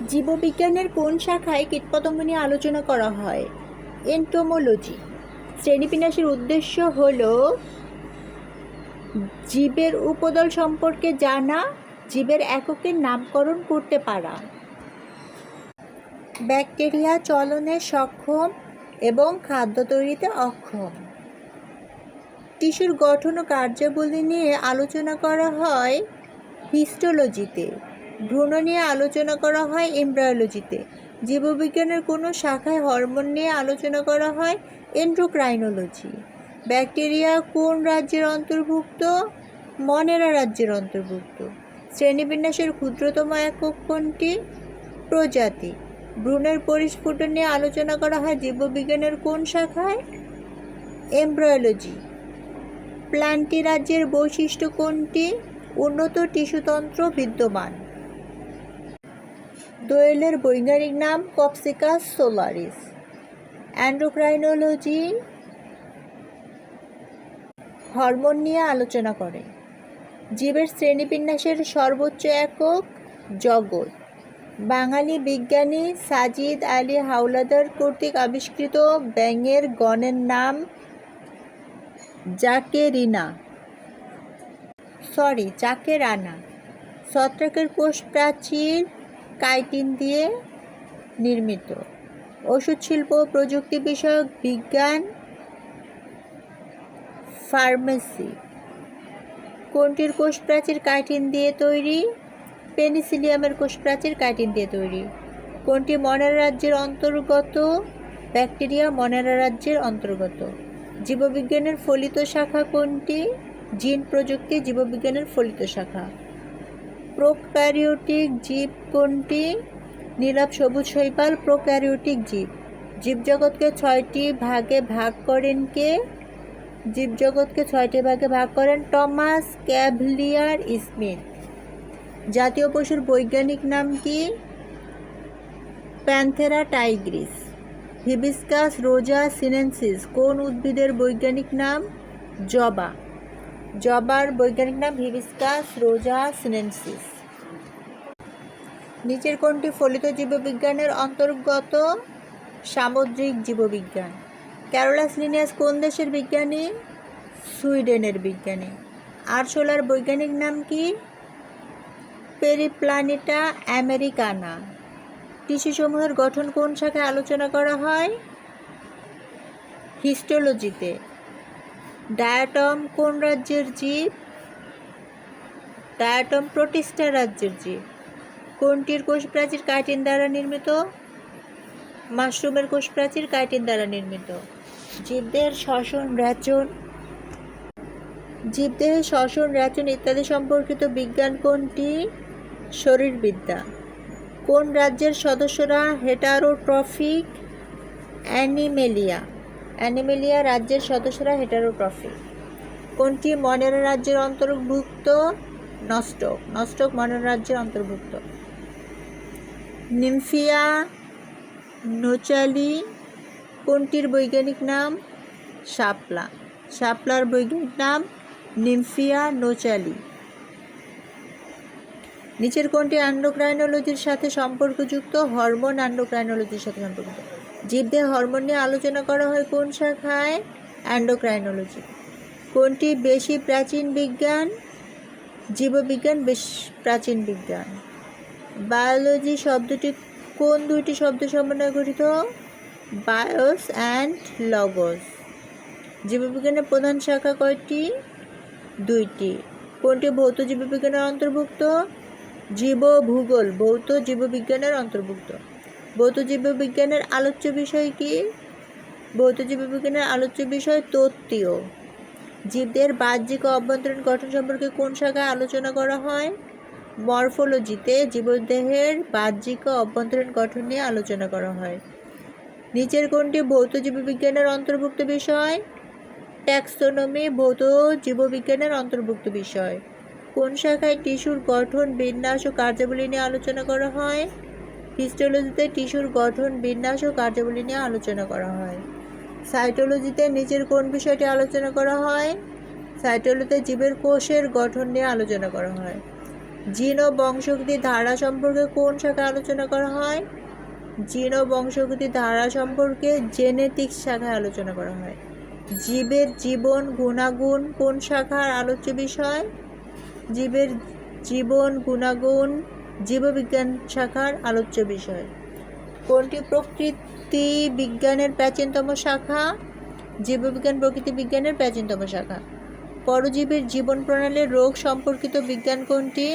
জীববিজ্ঞানের কোন শাখায় কীটপতঙ্গ নিয়ে আলোচনা করা হয়? এন্টোমোলজি। শ্রেণীবিন্যাসের উদ্দেশ্য হল জীবের উপদল সম্পর্কে জানা, জীবের এককের নামকরণ করতে পারা। ব্যাকটেরিয়া চলনে সক্ষম এবং খাদ্য তৈরিতে অক্ষম। টিস্যুর গঠন ও কার্যাবলী নিয়ে আলোচনা করা হয় হিস্টোলজিতে। ভ্রূণ নিয়ে আলোচনা করা হয় এমব্রায়োলজিতে। জীববিজ্ঞানের কোনো শাখায় হরমোন নিয়ে আলোচনা করা হয় এন্ডোক্রাইনোলজি। ব্যাকটেরিয়া কোন রাজ্যের অন্তর্ভুক্ত? মনেরা রাজ্যের অন্তর্ভুক্ত। শ্রেণীবিন্যাসের ক্ষুদ্রতম একক কোনটি? প্রজাতি। ভ্রূণের পরিস্ফুটন নিয়ে আলোচনা করা হয় জীববিজ্ঞানের কোন শাখায়? এমব্রায়োলজি। প্ল্যান্টি রাজ্যের বৈশিষ্ট্য কোনটি? উন্নত টিস্যুতন্ত্র বিদ্যমান। দোয়েলের বৈজ্ঞানিক নাম কপসিকাস সোলারিস। এন্ডোক্রাইনোলজি হরমোন নিয়ে আলোচনা করে। জীবের শ্রেণীবিন্যাসের সর্বোচ্চ একক জগৎ। বাঙালি বিজ্ঞানী সাজিদ আলী হাওলাদার কর্তৃক আবিষ্কৃত ব্যাঙের গণের নাম জাকেরানা। ছত্রাকের কোষ প্রাচীর কাইটিন দিয়ে নির্মিত। ওষুধ শিল্প ও প্রযুক্তি বিষয়ক বিজ্ঞান ফার্মেসি। কোনটির কোষ প্রাচীর কাইটিন দিয়ে তৈরি? পেনিসিলিয়ামের কোষ প্রাচীর কাইটিন দিয়ে তৈরি। কোনটি মনেরা রাজ্যের অন্তর্গত? ব্যাকটেরিয়া মনেরা রাজ্যের অন্তর্গত। জীববিজ্ঞানের ফলিত শাখা কোনটি? জিন প্রযুক্তি জীববিজ্ঞানের ফলিত শাখা। প্রোক্যারিওটিক জীব কোনটি? নীলাভ সবুজ শৈবাল প্রোক্যারিওটিক জীব। জীবজগৎকে 6টি ভাগে ভাগ করেন কে? জীবজগৎকে 6টি ভাগে ভাগ করেন টমাস ক্যাভলিয়ার স্মিথ। জাতীয় পশুর বৈজ্ঞানিক নাম কি? Panthera Tigris. হিবিস্কাস রোজা সিনেনসিস কোন উদ্ভিদের বৈজ্ঞানিক নাম? জবা। জবার বৈজ্ঞানিক নাম হিবিস্কাস রোজা সিনেনসিস। নিচের কোনটি ফলিত জীববিজ্ঞানের অন্তর্গত? সামুদ্রিক জীববিজ্ঞান। ক্যারোলাস লিনিয়াস কোন দেশের বিজ্ঞানী? সুইডেনের বিজ্ঞানী। আরশোলার বৈজ্ঞানিক নাম কি? পেরিপ্লানিটা আমেরিকানা। টিস্যুসমূহের গঠন কোন শাখায় আলোচনা করা হয়? হিস্টোলজিতে। ডায়াটম কোন রাজ্যের জীব? ডায়াটম প্রোটিস্টা রাজ্যের জীব। কোনটির কোষ প্রাচীর কাইটিন দ্বারা নির্মিত? মাশরুমের কোষ প্রাচীর কাইটিন দ্বারা নির্মিত। জীবদেহের শ্বসন রেচন ইত্যাদি সম্পর্কিত বিজ্ঞান কোনটি? শরীরবিদ্যা। কোন রাজ্যের সদস্যরা হেটারোট্রফিক? অ্যানিমেলিয়া রাজ্যের সদস্যরা হেটারোট্রফিক। কোনটি মনেরা রাজ্যের অন্তর্ভুক্ত? নস্টক মনেরা রাজ্যের অন্তর্ভুক্ত। নিমফিয়া নোচালি কোনটির বৈজ্ঞানিক নাম? শাপলা। শাপলার বৈজ্ঞানিক নাম নিমফিয়া নোচালি। নিচের কোনটি এন্ডোক্রাইনোলজির সাথে সম্পর্কযুক্ত? হরমোন এন্ডোক্রাইনোলজির সাথে সম্পর্কিত। জীবদেহে হরমোন নিয়ে আলোচনা করা হয় কোন শাখায়? এন্ডোক্রাইনোলজি। কোনটি বেশি প্রাচীন বিজ্ঞান? জীববিজ্ঞান বেশ প্রাচীন বিজ্ঞান। বায়োলজি শব্দটি কোন দুইটি শব্দ সমন্বয়ে গঠিত? Bias and logos. জীববিজ্ঞানের প্রধান শাখা কয়টি? 2টি। কোনটি ভৌত জীববিজ্ঞানের অন্তর্ভুক্ত? জীবভূগোল ভৌত জীববিজ্ঞানের অন্তর্ভুক্ত। ভৌত জীববিজ্ঞানের আলোচ্য বিষয় কি? ভৌত জীববিজ্ঞানের আলোচ্য বিষয় তত্ত্বীয়। জীবদের বাহ্যিক ও অভ্যন্তরীণ গঠন সম্পর্কে কোন শাখায় আলোচনা করা হয়? মরফোলজিতে জীবদেহের বাহ্যিক ও অভ্যন্তরীণ গঠন নিয়ে আলোচনা করা হয়। নিচের কোনটি ভৌত জীববিজ্ঞানের অন্তর্ভুক্ত বিষয়? ট্যাক্সোনমি ভৌত জীববিজ্ঞানের অন্তর্ভুক্ত বিষয়। কোন শাখায় টিস্যুর গঠন বিন্যাস ও কার্যাবলী নিয়ে আলোচনা করা হয়? হিস্টোলজিতে টিস্যুর গঠন বিন্যাস ও কার্যাবলী নিয়ে আলোচনা করা হয়। সাইটোলজিতে নিচের কোন বিষয়টি আলোচনা করা হয়? সাইটোলজিতে জীবের কোষের গঠন নিয়ে আলোচনা করা হয়। জিন ও বংশগতির ধারা সম্পর্কে কোন শাখায় আলোচনা করা হয়? জিন ও বংশগতির ধারা সম্পর্কে জেনেটিক্স শাখায় আলোচনা করা হয়। জীবের জীবন গুণাগুণ কোন শাখার আলোচ্য বিষয়? জীবের জীবন গুণাগুণ জীববিজ্ঞান শাখার আলোচ্য বিষয়। কোনটি প্রকৃতি বিজ্ঞানের প্রাচীনতম শাখা? জীববিজ্ঞান প্রকৃতি বিজ্ঞানের প্রাচীনতম শাখা। পরজীবীর জীবন প্রণালীর রোগ সম্পর্কিত বিজ্ঞান কোনটি?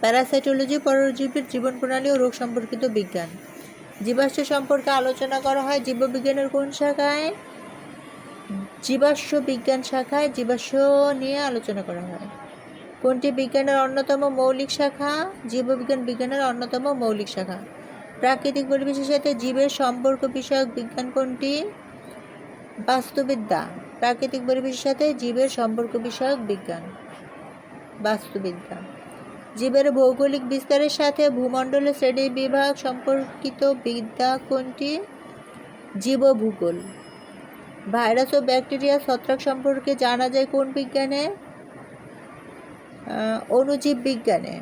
প্যারাসাইটোলজি পরজীবীর জীবন প্রণালী ও রোগ সম্পর্কিত বিজ্ঞান। জীবাশ্ম সম্পর্কে আলোচনা করা হয় জীববিজ্ঞানের কোন শাখায়? জীবাশ্ম বিজ্ঞান শাখায় জীবাশ্ম নিয়ে আলোচনা করা হয়। কোনটি বিজ্ঞানের অন্যতম মৌলিক শাখা? জীববিজ্ঞান বিজ্ঞানের অন্যতম মৌলিক শাখা। প্রাকৃতিক পরিবেশের সাথে জীবের সম্পর্ক বিষয়ক বিজ্ঞান কোনটি? বাস্তুবিদ্যা। প্রাকৃতিক পরিবেশের সাথে জীবের সম্পর্ক বিষয়ক বিজ্ঞান বাস্তুবিদ্যা। জীবের ভৌগোলিক বিস্তারের সাথে ভূমণ্ডলের শ্রেণী বিভাগ সম্পর্কিত বিদ্যা কোনটি? জীবভূগোল। ভাইরাস ও ব্যাকটেরিয়া ছত্রাক সম্পর্কে জানা যায় কোন বিজ্ঞানে? অণুজীব বিজ্ঞানে।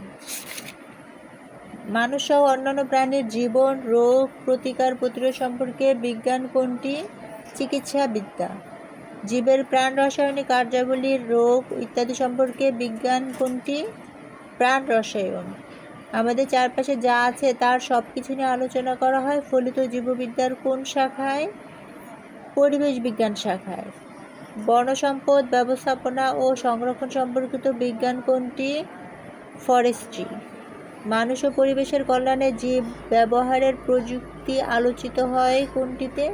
মানুষ সহ অন্যান্য প্রাণীর জীবন রোগ প্রতিকার প্রতিরোধ সম্পর্কে বিজ্ঞান কোনটি? চিকিৎসাবিদ্যা। জীবের প্রাণ রাসায়নিক কার্যাবলী রোগ ইত্যাদি সম্পর্কে বিজ্ঞান কোনটি? প্রাণ রসায়ন। আমাদের চারপাশে যা আছে তার সব কিছু নিয়ে আলোচনা করা হয় ফলিত জীববিদ্যার কোন শাখায়? পরিবেশ বিজ্ঞান শাখায়। বন সম্পদ ব্যবস্থাপনা ও সংরক্ষণ সম্পর্কিত বিজ্ঞান কোনটি? ফরেস্ট্রি। মানুষ ও পরিবেশের কল্যাণে জীব ব্যবহারের প্রযুক্তি আলোচিত হয় কোনটিতে?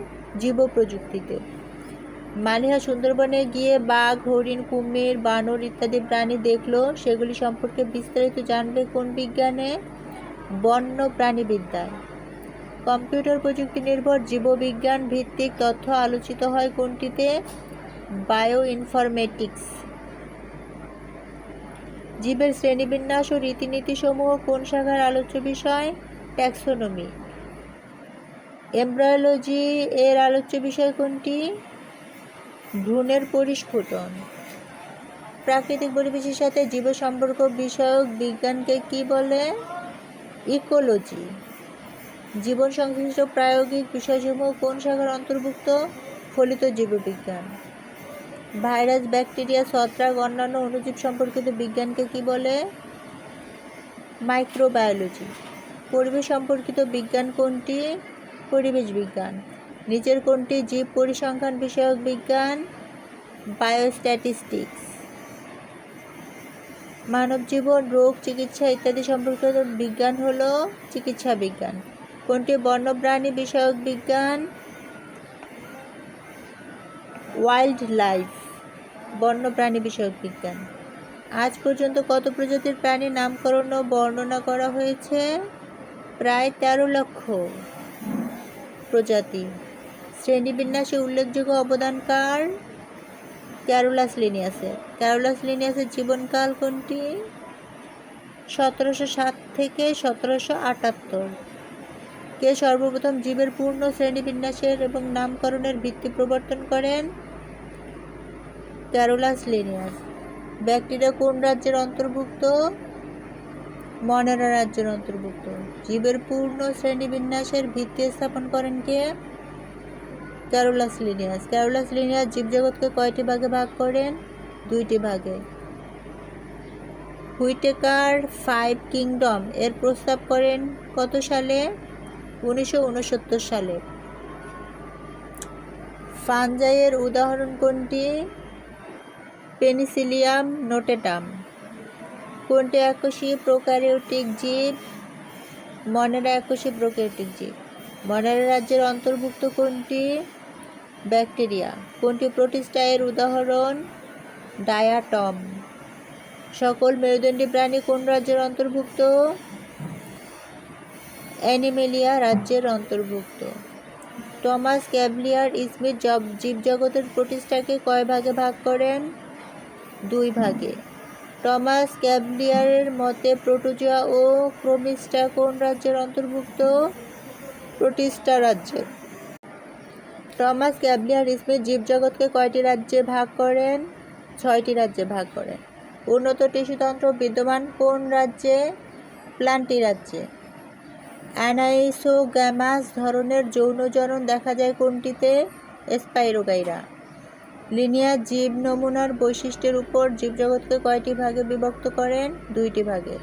জীব প্রযুক্তিতে। মালিহা সুন্দরবনে গিয়ে বাঘ হরিণ কুমির বানর ইত্যাদি প্রাণী দেখলো, সেগুলি সম্পর্কে বিস্তারিত জানবে কোন বিজ্ঞানে? বন্য প্রাণীবিদ্যায়। কম্পিউটার প্রযুক্তি নির্ভর জীববিজ্ঞান ভিত্তিক তথ্য আলোচিত হয় কোনটিতে? Bio informatics. জীবের শ্রেণীবিন্যাস ও রীতিনীতি সমূহ কোন শাখার আলোচ্য বিষয়? ট্যাক্সোনমি। এমব্রায়োলজি এর আলোচ্য বিষয় কোনটি? ভ্রূণের পরিস্ফুটন। প্রাকৃতিক পরিবেশের সাথে জীব সম্পর্ক বিষয়ক বিজ্ঞানকে কি বলে? ইকোলজি। জীবন সংশ্লিষ্ট প্রায়োগিক বিষয়সমূহ কোন শাখার অন্তর্ভুক্ত? ফলিত জীববিজ্ঞান। ভাইরাস ব্যাকটেরিয়া ছত্রাক অন্যান্য অণুজীব সম্পর্কিত বিজ্ঞানকে কি বলে? মাইক্রোবায়োলজি। পরিবেশ সম্পর্কিত বিজ্ঞান কোনটি? পরিবেশ বিজ্ঞান। নিচের কোনটি জীব পরিসংখ্যান বিষয়ক বিজ্ঞান? বায়োস্ট্যাটিস্টিক্স। মানব জীবন রোগ চিকিৎসা ইত্যাদি সম্পর্কিত বিজ্ঞান হল চিকিৎসা বিজ্ঞান। কোনটি বন্যপ্রাণী বিষয়ক বিজ্ঞান? Wild life. বন্যপ্রাণী বিষয়ক বিজ্ঞান। আজ পর্যন্ত কত প্রজাতির প্রাণীর নামকরণ ও বর্ণনা করা হয়েছে? প্রায় 13 লক্ষ প্রজাতি। শ্রেণীবিন্যাসে উল্লেখযোগ্য অবদান কার? ক্যারোলাস লিনিয়াসের। ক্যারোলাস লিনিয়াসের জীবনকাল কোনটি? 1707 থেকে 1778। কে সর্বপ্রথম জীবের পূর্ণ শ্রেণীবিন্যাসের এবং নামকরণের ভিত্তি প্রবর্তন করেন? Carolus Linnaeus. ব্যাকটেরিয়া কোন রাজ্যের অন্তর্ভুক্ত? মনেরা রাজ্যের অন্তর্ভুক্ত। জীবের পূর্ণ শ্রেণীবিন্যাসের ভিত্তি স্থাপন করেন কে? Carolus Linnaeus. ক্যারোলাস লিনিয়াস জীবজগৎকে কয়টি ভাগে ভাগ করেন? 2টি ভাগে। হুইটেকার 5 কিংডম এর প্রস্তাব করেন কত সালে? 1969 সালে। ফানজাইয়ের উদাহরণ কোনটি? পেনিসিলিয়াম নোটেটাম। কোনটি এককোষী প্রোক্যারিওটিক জীব? মনেরা এককোষী প্রোক্যারিওটিক জীব। মনেরা রাজ্যের অন্তর্ভুক্ত কোনটি? ব্যাকটেরিয়া। কোনটি প্রোটিস্টা এর উদাহরণ? ডায়াটম। সকল মেরুদণ্ডী প্রাণী কোন রাজ্যের অন্তর্ভুক্ত? অ্যানিমেলিয়া রাজ্যের অন্তর্ভুক্ত। টমাস ক্যাভলিয়ার স্মিথ জীবজগতের প্রোটিস্টাকে কয় ভাগে ভাগ করেন? 2 ভাগে। টমাস ক্যাভলিয়ারের মতে প্রোটোজোয়া ও ক্রোমিস্টা কোন রাজ্যের অন্তর্ভুক্ত? প্রোটিস্টা রাজ্যের। টমাস ক্যাভলিয়ার স্মিথ জীবজগৎকে কয়টি রাজ্যে ভাগ করেন? 6টি রাজ্যে ভাগ করেন। উন্নত টিস্যুতন্ত্র বিদ্যমান কোন রাজ্যে? প্লান্টি রাজ্যে। অ্যানাইসোগ্যামাস ধরনের যৌনজনন দেখা যায় কোনটিতে? স্পাইরোগাইরা। লিনিয়ার জীব নমুনার বৈশিষ্ট্যের উপর জীবজগৎকে কয়টি ভাগে বিভক্ত করেন? 2টি ভাগে।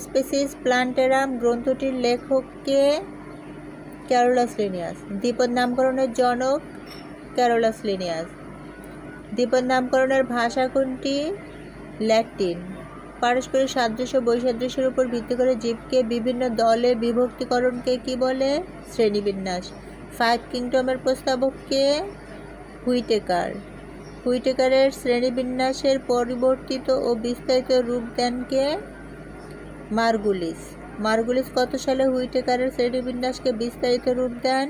স্পেসিস প্লান্টেরাম গ্রন্থটির লেখক কে? Carolus Linnaeus. দ্বিপদ নামকরণের জনক? Carolus Linnaeus. দ্বিপদ নামকরণের ভাষা কোনটি? ল্যাটিন। পারস্পরিক সাদৃশ্য বৈসাদৃশ্যের উপর ভিত্তি করে জীবকে বিভিন্ন দলে বিভক্তিকরণকে কি বলে? শ্রেণীবিন্যাস। 5 কিংডমের প্রস্তাবক কে? হুইটেকার। হুইটেকারের শ্রেণীবিন্যাসের পরিবর্তিত ও বিস্তারিত রূপ দেন কে? মার্গুলিস। মার্গুলিস কত সালে হুইটেকারের শ্রেণীবিন্যাসকে বিস্তারিত রূপ দেন?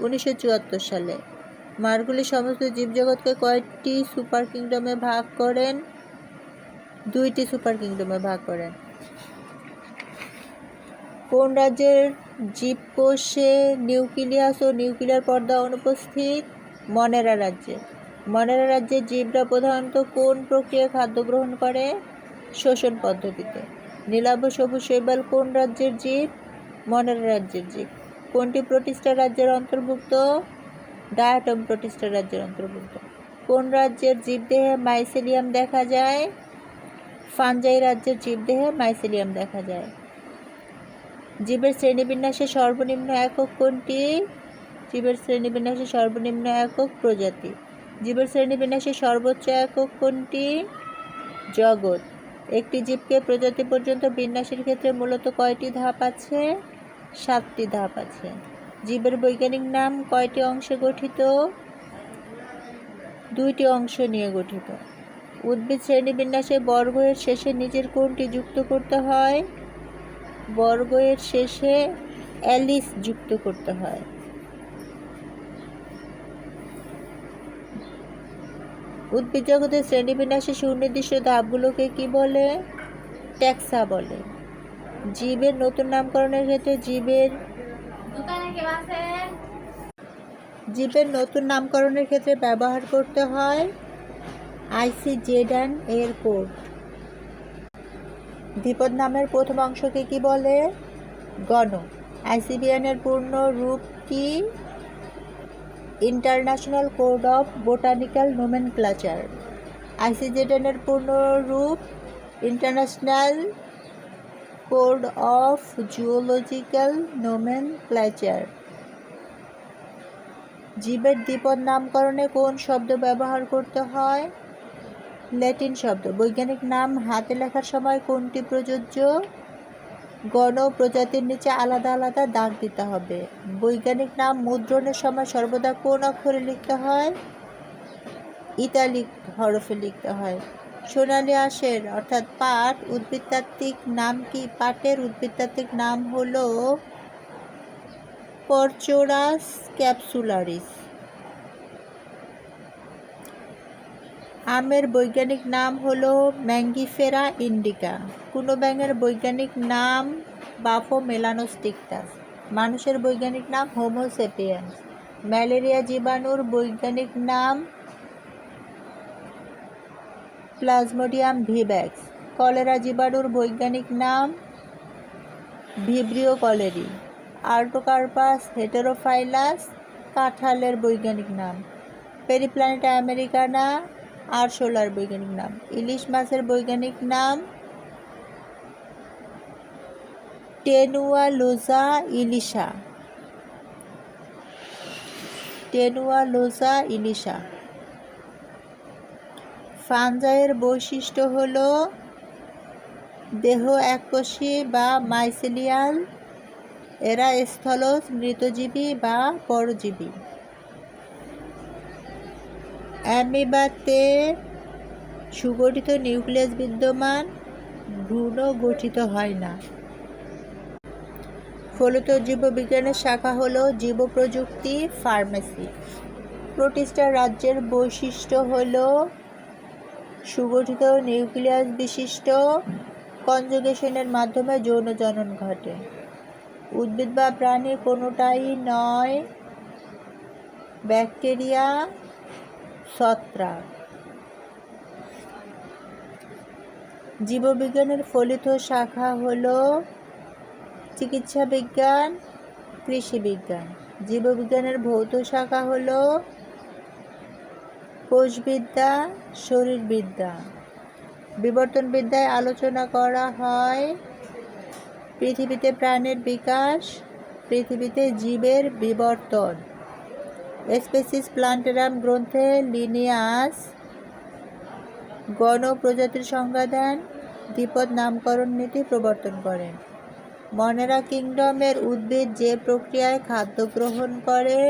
1974 সালে। মার্গুলিস সমস্ত জীবজগৎকে কয়টি সুপার কিংডমে ভাগ করেন? 2টি সুপার কিংডমে ভাগ করেন। কোন রাজ্যের জীবকোষে নিউক্লিয়াস ও নিউক্লিয়ার পর্দা অনুপস্থিত? মনেরা রাজ্যে। মনেরা রাজ্যের জীবরা প্রধানত কোন প্রক্রিয়ায় খাদ্য গ্রহণ করে? শোষণ পদ্ধতিতে। নীলাভ সবুজ শৈবাল কোন রাজ্যের জীব? মনেরা রাজ্যের জীব। কোনটি প্রোটিস্টা রাজ্যের অন্তর্ভুক্ত? ডায়াটম প্রোটিস্টা রাজ্যের অন্তর্ভুক্ত। কোন রাজ্যের জীবদেহে মাইসেলিয়াম দেখা যায়? ফানজাই রাজ্যের জীবদেহে মাইসেলিয়াম দেখা যায়। জীবের শ্রেণীবিন্যাসের সর্বনিম্ন একক কোনটি? জীবের শ্রেণীবিন্যাসের সর্বনিম্ন একক প্রজাতি। জীবের শ্রেণীবিন্যাসের সর্বোচ্চ একক কোনটি? জগৎ। একটি জীবকে প্রজাতি পর্যন্ত বিন্যাসের ক্ষেত্রে মূলত কয়টি ধাপ আছে? 7টি ধাপ আছে। জীবের বৈজ্ঞানিক নাম কয়টি অংশে গঠিত? 2টি অংশ নিয়ে গঠিত। উদ্ভিদ শ্রেণীবিন্যাসে বর্গ এর শেষে নিজের কোনটি যুক্ত করতে হয়? বর্গ এর শেষে অ্যালিস যুক্ত করতে হয়। উদ্ভিদ জগতের শ্রেণীবিন্যাসের সুনির্দিষ্ট ধাপগুলোকে কি বলে? ট্যাক্সা বলে। জীবের নতুন নামকরণের ক্ষেত্রে জীবের নতুন নামকরণের ক্ষেত্রে ব্যবহার করতে হয় ICJN এর কোড। দ্বিপদ নামের প্রথম অংশকে কি বলে? গণ। ICBN এর পূর্ণ রূপ কি? International code of botanical nomenclature. ICJN এর পূর্ণ রূপ international code of zoological nomenclature. জীবের দ্বিপদ নামকরণে কোন শব্দ ব্যবহার করতে হয়? ল্যাটিন শব্দ। বৈজ্ঞানিক নাম হাতে লেখার সময় কোনটি প্রযোজ্য? গণ প্রজাতির নিচে আলাদা আলাদা দাগ দিতে হবে। বৈজ্ঞানিক নাম মুদ্রণের সময় সর্বদা কোন অক্ষরে লিখতে হয়? ইতালিক হরফে লিখতে হয়। সোনালী আঁশের অর্থাৎ পাট উদ্ভিদতাত্ত্বিক নাম কি? পাটের উদ্ভিদতাত্ত্বিক নাম হলো পরচোরাস ক্যাপসুলারিস। আমের বৈজ্ঞানিক নাম হলো ম্যাঙ্গিফেরা ইন্ডিকা। কুনো ব্যাঙের বৈজ্ঞানিক নাম বাফো মেলানোস্টিকটাস। মানুষের বৈজ্ঞানিক নাম হোমো সেপিয়েন্স। ম্যালেরিয়া জীবাণুর বৈজ্ঞানিক নাম প্লাজমোডিয়াম ভিভ্যাক্স। কলেরা জীবাণুর বৈজ্ঞানিক নাম ভিব্রিও কলেরি। আর্টোকার্পাস হেটেরোফাইলাস কাঁঠালের বৈজ্ঞানিক নাম। পেরিপ্ল্যানেটা আমেরিকানা আরশোলার বৈজ্ঞানিক নাম। ইলিশ মাছের বৈজ্ঞানিক নাম টেনুয়ালোজা ইলিশা। টেনুয়ালোজা ইলিশা। ফানজাইয়ের বৈশিষ্ট্য হলো দেহ এককোষী বা মাইসেলিয়াল। এরা স্থলজ, মৃতজীবী বা পরজীবী। অ্যামিবাতে সুগঠিত নিউক্লিয়াস বিদ্যমান, ভ্রূণ গঠিত হয় না। ফলিত জীববিজ্ঞানের শাখা হলো জীবপ্রযুক্তি, ফার্মেসি। প্রোটিস্টা রাজ্যের বৈশিষ্ট্য হলো সুগঠিত নিউক্লিয়াস বিশিষ্ট, কনজুগেশনের মাধ্যমে যৌন জনন ঘটে। উদ্ভিদ বা প্রাণী কোনোটাই নয়, ব্যাকটেরিয়া, ছত্রাক। জীববিজ্ঞানের ফলিত শাখা হলো চিকিৎসা বিজ্ঞান, কৃষি বিজ্ঞান। জীববিজ্ঞানের ভৌত শাখা হলো কোষবিদ্যা, শরীরবিদ্যা। বিবর্তনবিদ্যায় আলোচনা করা হয় পৃথিবীতে প্রাণের বিকাশ, পৃথিবীতে জীবের বিবর্তন। স্পেসিস প্লান্টেরাম গ্রন্থে লিনিয়াস গণ প্রজাতির সংজ্ঞা দেন, দ্বিপদ নামকরণ নীতি প্রবর্তন করেন। মনেরা কিংডমের উদ্ভিদ যে প্রক্রিয়ায় খাদ্য গ্রহণ করে,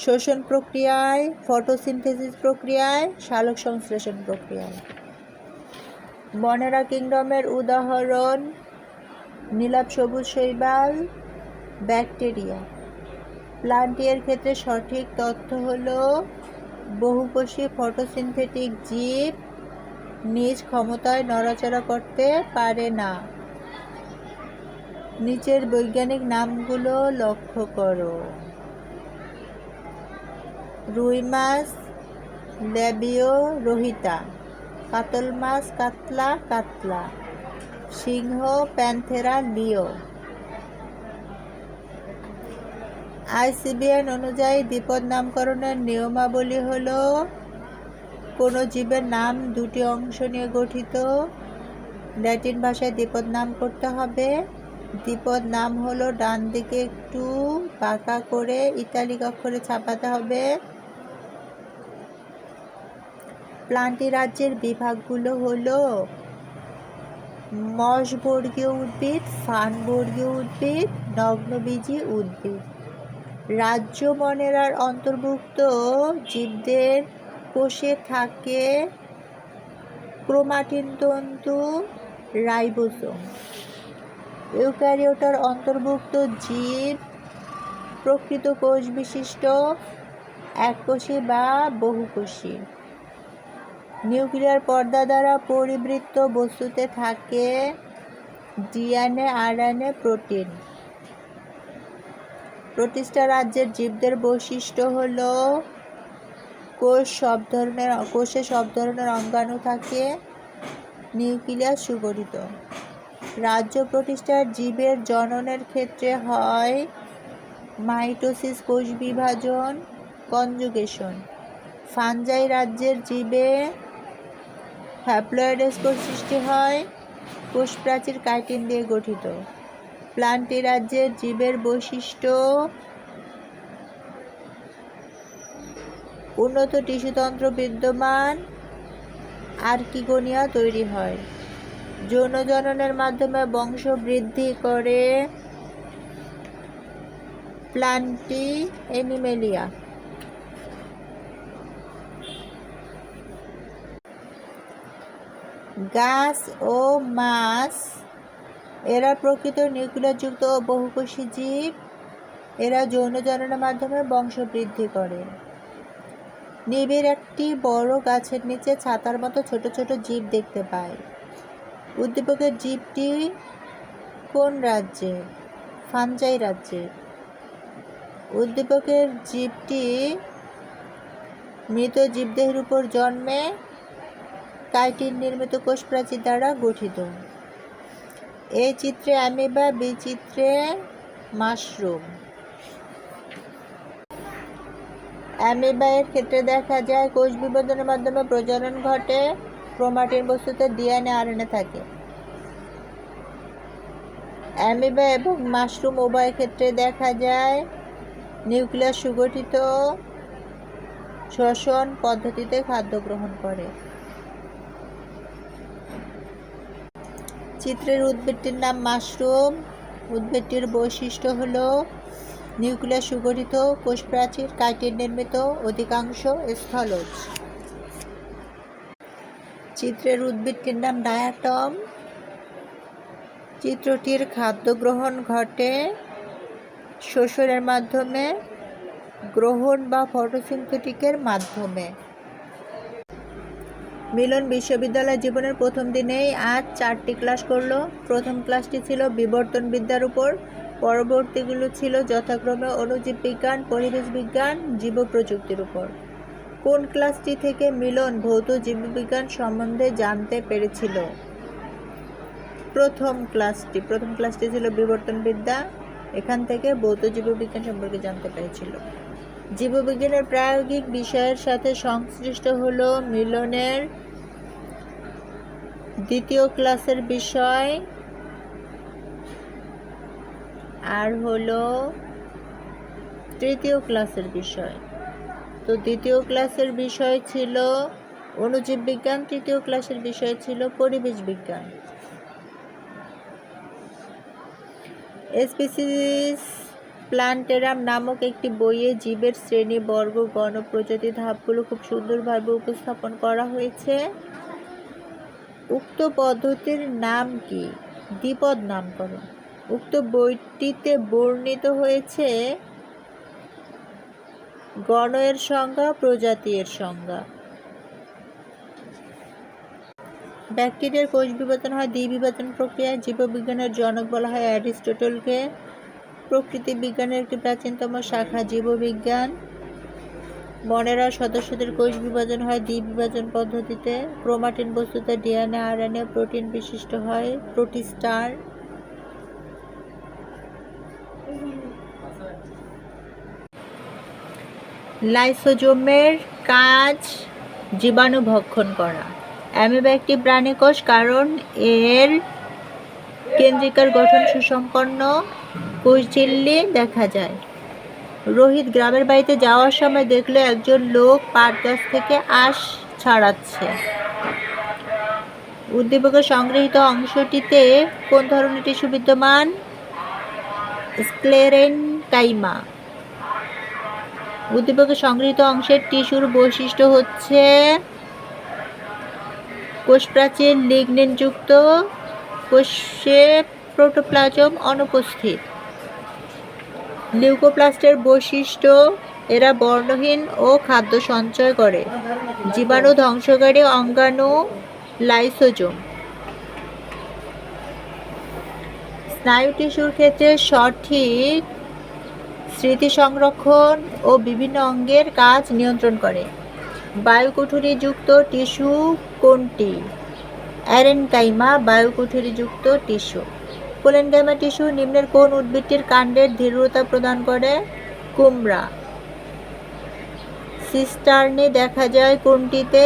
শ্বসন প্রক্রিয়ায়, ফটোসিনথেসিস প্রক্রিয়ায়, সালোক সংশ্লেষণ প্রক্রিয়ায়। মনেরা কিংডমের উদাহরণ নীলাভ সবুজ শৈবাল, ব্যাকটেরিয়া। প্লান্টিয়ের ক্ষেত্রে সঠিক তথ্য হলো বহুকোষী ফটোসিনথেটিক জীব নিজ ক্ষমতায় নড়াচড়া করতে পারে না। নিচের বৈজ্ঞানিক নামগুলো লক্ষ্য করো। রুই মাছ ল্যাবিও রোহিতা, কাতল মাছ কাতলা কাতলা, সিংহ প্যান্থেরা লিও। আইসিবিএন অনুযায়ী দ্বিপদ নামকরণের নিয়মাবলী হলো কোনো জীবের নাম দুটি অংশ নিয়ে গঠিত। ল্যাটিন ভাষায় দ্বিপদ নাম করতে হবে। দ্বিপদ নাম হলো ডান দিকে একটু বাঁকা করে ইতালিক অক্ষরে ছাপাতে হবে। প্লান্টি রাজ্যের বিভাগগুলো হলো মশবর্গীয় উদ্ভিদ, ফানবর্গীয় উদ্ভিদ, নগ্নবীজী উদ্ভিদ। রাজ্য মনেরার অন্তর্ভুক্ত জীবদের কোষে থাকে ক্রোমাটিন তন্তু, রাইবোসোম। ইউক্যারিওটার অন্তর্ভুক্ত জীব প্রকৃত কোষ বিশিষ্ট, এককোষী বা বহুকোষী। নিউক্লিয়ার পর্দা দ্বারা পরিবৃত্ত বস্তুতে থাকে ডিএনএ, আরএনএ, প্রোটিন। প্রোটিস্টা রাজ্যের জীবদের বৈশিষ্ট্য হলো কোষে সব ধরনের অঙ্গাণু থাকে, নিউক্লিয়াস সুগঠিত। রাজ্য প্রোটিস্টার জীবের জননের ক্ষেত্রে হয় মাইটোসিস কোষ বিভাজন, কনজুগেশন। ফানজাই রাজ্যের জীবে হ্যাপ্লয়েড স্পোর সৃষ্টি হয়, কোষ প্রাচীর কাইটিন দিয়ে গঠিত। প্লান্টি রাজ্যের জীবের বৈশিষ্ট্য উন্নত টিস্যুতন্ত্র বিদ্যমান, আর্কিগোনিয়া তৈরি হয়। যৌন জননের মাধ্যমে বংশ বৃদ্ধি করে প্লান্টি অ্যানিমেলিয়া। গাছ ও মাছ এরা প্রকৃত নিউক্লিয়াসযুক্ত ও বহুকোষী জীব। এরা যৌন জননের মাধ্যমে বংশ বৃদ্ধি করে। নিবিড় একটি বড় গাছের নিচে ছাতার মতো ছোট ছোট জীব দেখতে পায়। উদ্দীপকের জীবটি কোন রাজ্যে? ফানজাই রাজ্যে। উদ্দীপকের জীবটি মৃত জীবদেহের উপর জন্মে, কাইটিন নির্মিত কোষ প্রাচীর দ্বারা গঠিত। এই চিত্রে অ্যামিবা, বি চিত্রে মাশরুম। অ্যামিবা এর ক্ষেত্রে দেখা যায় কোষ বিভাজনের মাধ্যমে প্রজনন ঘটে, ক্রোমাটিন বস্তুতে ডিএনএ, আরএনএ থাকে। অ্যামিবা এবং মাশরুম উভয় ক্ষেত্রে দেখা যায় নিউক্লিয়াস সুগঠিত, শ্বসন পদ্ধতিতে খাদ্য গ্রহণ করে। চিত্রের উদ্ভিদটির নাম মাশরুম। উদ্ভিদটির বৈশিষ্ট্য হলো নিউক্লিয়াস সুগঠিত, কোষ প্রাচীর কাইটিন নির্মিত, অধিকাংশ স্থলজ। চিত্রের উদ্ভিদটির নাম ডায়াটম। চিত্রটির খাদ্য গ্রহণ ঘটে শ্বসনের মাধ্যমে, গ্রহণ বা ফটোসিনথেটিকের মাধ্যমে। মিলন বিশ্ববিদ্যালয় জীবনের প্রথম দিনেই আজ 4টি ক্লাস করলো। প্রথম ক্লাসটি ছিল বিবর্তন বিদ্যার উপর, পরবর্তীগুলো ছিল যথাক্রমে অণুজীব বিজ্ঞান, পরিবেশ বিজ্ঞান, জীব প্রযুক্তির উপর। কোন ক্লাসটি থেকে মিলন ভৌত জীববিজ্ঞান সম্বন্ধে জানতে পেরেছিল? প্রথম ক্লাসটি ছিল বিবর্তনবিদ্যা। এখান থেকে ভৌত জীববিজ্ঞান সম্পর্কে জানতে পেরেছিল। জীববিজ্ঞানের প্রায়োগিক বিষয়ের সাথে সংশ্লিষ্ট হলো মিলনের দ্বিতীয় ক্লাসের বিষয় আর হলো তৃতীয় ক্লাসের বিষয়। তো দ্বিতীয় ক্লাসের বিষয় ছিল অণুজীব বিজ্ঞান, তৃতীয় ক্লাসের বিষয় ছিল পরিবেশ বিজ্ঞান। স্পিসিস প্লান্টেরাম নামক একটি বইয়ে জীবের শ্রেণী, বর্গ, গণ, প্রজাতি, ধাপগুলো খুব সুন্দরভাবে উপস্থাপন করা হয়েছে। উক্ত পদ্ধতির নাম কি? দ্বিপদ নামকরণ। উক্ত বইটিতে বর্ণিত হয়েছে গণ এর সংজ্ঞা, প্রজাতি এর সংজ্ঞা। ব্যাকটেরিয়ার কোষ বিভাজন হয় দ্বিবিভাজন প্রক্রিয়ায়। জীববিজ্ঞানের জনক বলা হয় অ্যারিস্টটলকে। প্রকৃতি বিজ্ঞানের একটি প্রাচীনতম শাখা জীববিজ্ঞান। বনেরা সদস্যদের কোষ বিভাজন হয় দ্বিবিভাজন পদ্ধতিতে। ক্রোমাটিন বস্তুতে ডিএনএ, আরএনএ, প্রোটিন বিশিষ্ট হয় প্রোটিস্টার। লাইসোজোমের কাজ জীবাণু ভক্ষণ করা। অ্যামিবা একটি প্রাণীকোষ, কারণ এর কেন্দ্রিকার গঠন সুসম্পন্ন কোষঝিল্লি দেখা যায়। রোহিত গ্রামের বাড়িতে যাওয়ার সময় দেখলো একজন লোক পাট গাছ থেকে আঁশ ছাড়াচ্ছে। উদ্দীপকের সংগৃহীত অংশটিতে কোন ধরনের টিস্যু বিদ্যমান? স্ক্লেরেনকাইমা। উদ্দীপকের সংগৃহীত অংশের টিস্যুর বৈশিষ্ট্য হচ্ছে কোষপ্রাচীর লিগনিনযুক্ত, কোষে প্রোটোপ্লাজম অনুপস্থিত। লিউকোপ্লাস্টের বৈশিষ্ট্য এরা বর্ণহীন ও খাদ্য সঞ্চয় করে। জীবাণু ধ্বংসকারী অঙ্গাণু লাইসোজোম। স্নায়ু টিস্যুর ক্ষেত্রে সঠিক স্মৃতি সংরক্ষণ ও বিভিন্ন অঙ্গের কাজ নিয়ন্ত্রণ করে। বায়ুকুঠুরিযুক্ত টিস্যু কোনটি? অ্যারেনকাইমা বায়ুকুঠুরিযুক্ত টিস্যু। কোলেনকাইমা টিস্যু নিম্নের কোন উদ্ভিদটির কাণ্ডের দৃঢ়তা প্রদান করে? কুমড়া। সিস্টার্নি দেখা যায় কোনটিতে?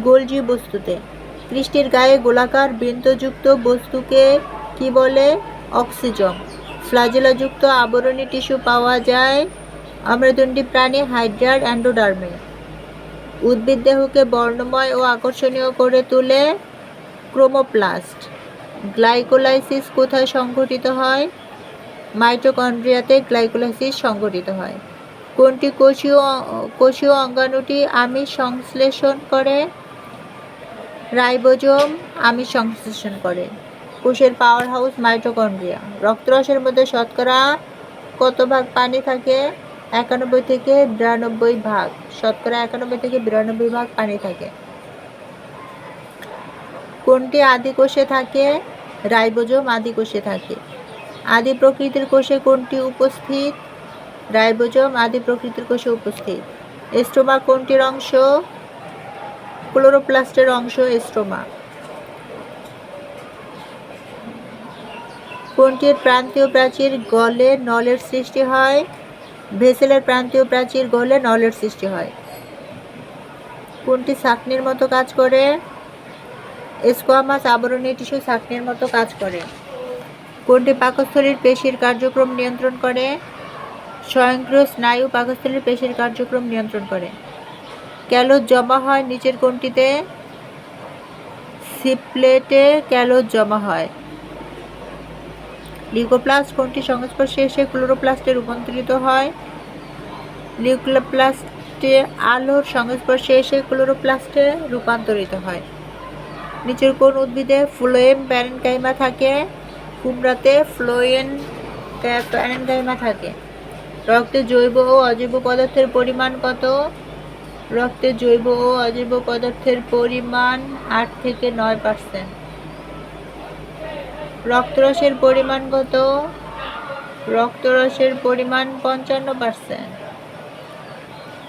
গোলজি বস্তুতে। কৃষ্টির গায়ে গোলাকার বৃন্তযুক্ত বস্তুকে কি বলে? অক্সিজম। ফ্লাজেলাযুক্ত আবরণী টিস্যু পাওয়া যায় অমেরুদণ্ডী প্রাণী হাইড্রার এন্ডোডার্মে। উদ্ভিদ দেহকে বর্ণময় ও আকর্ষণীয় করে তোলে ক্রোমোপ্লাস্ট। গ্লাইকোলাইসিস কোথায় সংঘটিত হয়? মাইটোকন্ড্রিয়াতে গ্লাইকোলাইসিস সংঘটিত হয়। কোনটি কোষীয় অঙ্গাণুটি আমিষ সংশ্লেষণ করে? রাইবোজোম আমিষ সংশ্লেষণ করে। কোষের পাওয়ার হাউস মাইটোকন্ড্রিয়া। রক্তরসের মধ্যে শতকরা কত ভাগ পানি থাকে? 91 থেকে 92 ভাগ। শতকরা 91 থেকে 92 ভাগ পানি থাকে। কোনটি আদি কোষে থাকে? রাইবোজোম আদি কোষে থাকে। আদি প্রকৃতির কোষে কোনটি উপস্থিত? রাইবোজোম আদি প্রকৃতির কোষে উপস্থিত। স্ট্রোমা কোনটির অংশ? ক্লোরোপ্লাস্টের অংশ স্ট্রোমা। কোনটির প্রান্তীয় প্রাচীর গলে নলের সৃষ্টি হয়? ভেসেলের প্রান্তীয় প্রাচীর গলে নলের সৃষ্টি হয়। কোনটি ছাঁকনির মতো কাজ করে? স্কোয়ামাস আবরণী টিস্যু ছাঁকনির মতো কাজ করে। কোনটি পাকস্থলীর পেশির কার্যক্রম নিয়ন্ত্রণ করে? স্বয়ংক্রিয় স্নায়ু পাকস্থলীর পেশির কার্যক্রম নিয়ন্ত্রণ করে। ক্যালোজ জমা হয় নিচের কোনটিতে? সিপ্লেটে ক্যালোজ জমা হয়। লিউকোপ্লাস্ট কোনটি সংস্পর্শে এসে ক্লোরোপ্লাস্টে রূপান্তরিত হয়? লিউকোপ্লাস্টে আলোর সংস্পর্শে এসে ক্লোরোপ্লাস্টে রূপান্তরিত হয়। নিচের কোন উদ্ভিদে ফ্লোয়েম প্যারেনকাইমা থাকে? কুমড়াতে ফ্লোয়েম প্যারেনকাইমা থাকে। রক্তে জৈব ও অজৈব পদার্থের পরিমাণ কত? রক্তে জৈব ও অজৈব পদার্থের পরিমাণ 8 থেকে 9%। রক্তরসের পরিমাণ কত? রক্তরসের পরিমাণ 55%।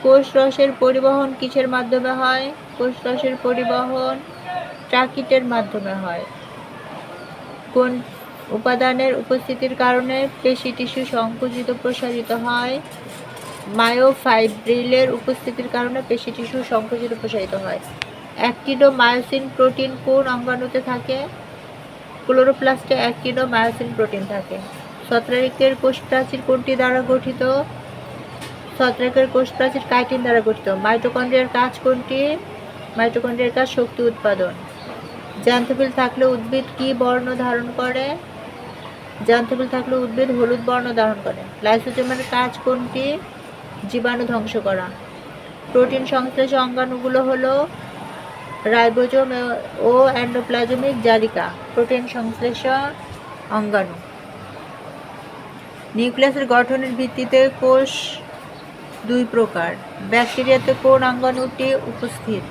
কোষ রসের পরিবহন কিসের মাধ্যমে হয়? কোষ রসের পরিবহন ট্রাকিটের মাধ্যমে হয়। কোন উপাদানের উপস্থিতির কারণে পেশি টিস্যু সংকুচিত প্রসারিত হয়? মায়োফাইব্রিলের উপস্থিতির কারণে পেশি টিস্যু সংকুচিত প্রসারিত হয়। অ্যাক্টিনোমায়োসিন প্রোটিন কোন অঙ্গাণুতে থাকে? ক্লোরোপ্লাস্টে অ্যাক্টিনোমায়োসিন প্রোটিন থাকে। ছত্রাকের কোষ প্রাচীর কোনটি দ্বারা গঠিত? ছত্রাকের কোষ প্রাচীর কাইটিন দ্বারা গঠিত। মাইটোকন্ড্রিয়ার কাজ কোনটি? মাইটোকন্ড্রিয়ার কাজ শক্তি উৎপাদন। জ্যান্থোফিল থাকলে উদ্ভিদ কি বর্ণ ধারণ করে? জ্যান্থোফিল থাকলে উদ্ভিদ হলুদ বর্ণ ধারণ করে। লাইসোজোমের কাজ কোনটি? জীবাণু ধ্বংস করা। প্রোটিন সংশ্লেষ অঙ্গাণুগুলো হলো রাইবোজোম ও এন্ডোপ্লাজমিক জালিকা প্রোটিন সংশ্লেষ অঙ্গাণু। নিউক্লিয়াসের গঠনের ভিত্তিতে কোষ দুই প্রকার। ব্যাকটেরিয়াতে কোন অঙ্গাণুটি উপস্থিত?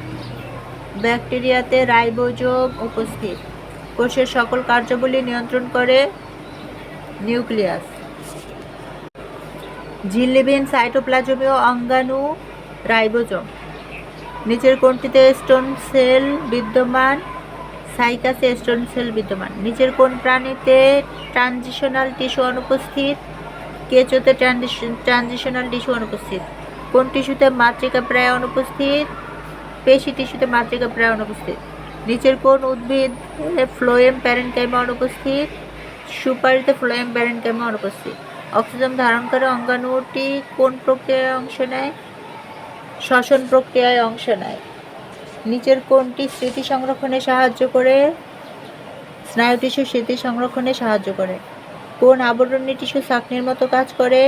ব্যাকটেরিয়াতে রাইবোজোম উপস্থিত। কোষের সকল কার্যাবলী নিয়ন্ত্রণ করে নিউক্লিয়াস। ঝিল্লিবিহীন সাইটোপ্লাজমীয় অঙ্গাণু রাইবোজোম। নিচের কোনটিতে স্টোন সেল বিদ্যমান? সাইকাসে স্টোন সেল বিদ্যমান। নিচের কোন প্রাণীতে ট্রানজিশনাল টিস্যু অনুপস্থিত? কেঁচোতে ট্রানজিশনাল টিস্যু অনুপস্থিত। কোন টিস্যুতে মাতৃকা প্রায় অনুপস্থিত? পেশি টিস্যুতে মাতৃকা প্রায় অনুপস্থিত। নিচের কোন উদ্ভিদ ফ্লোয়েম প্যারেনকাইমা অনুপস্থিত? সুপারিতে ফ্লোয়েম প্যারেনকাইমা অনুপস্থিত। অক্সিজেন ধারণ করে অঙ্গাণুটি কোন প্রক্রিয়ায় অংশ নেয়? শ্বসন প্রক্রিয়ায় অংশ নেয়। নিচের কোনটি স্মৃতি সংরক্ষণে সাহায্য করে? স্নায়ু টিস্যু স্মৃতি সংরক্ষণে সাহায্য করে। কোন আবরণী টিস্যু সাকনির মতো কাজ করে?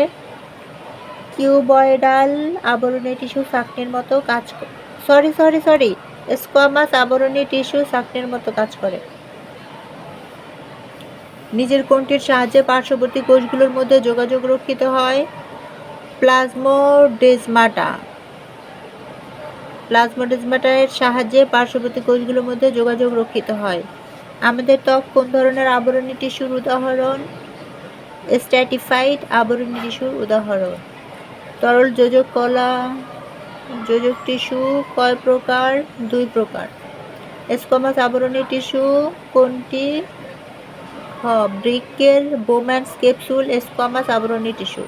কিউবয়েডাল আবরণী টিস্যু সাকনির মতো কাজ করে। স্কোয়ামাস আবরণী টিস্যু সাকনির মতো কাজ করে। নিচের কোনটির সাহায্যে পার্শ্ববর্তী কোষগুলোর মধ্যে যোগাযোগ রক্ষিত হয়? প্লাজমোডেজমাটা। প্লাজমোডেজমাটার সাহায্যে পার্শ্ববর্তী কোষগুলোর মধ্যে যোগাযোগ রক্ষিত হয়। আমাদের ত্বক কোন ধরনের আবরণী টিস্যুর উদাহরণ? স্ট্র্যাটিফাইড আবরণী টিস্যুর উদাহরণ। তরল যোজক কলা যোজক টিস্যু কয় প্রকার? দুই প্রকার। স্কোয়ামাস আবরণী টিস্যু কোনটি? বৃক্কের বোম্যান্স ক্যাপসুল স্কোয়ামাস আবরণী টিস্যু।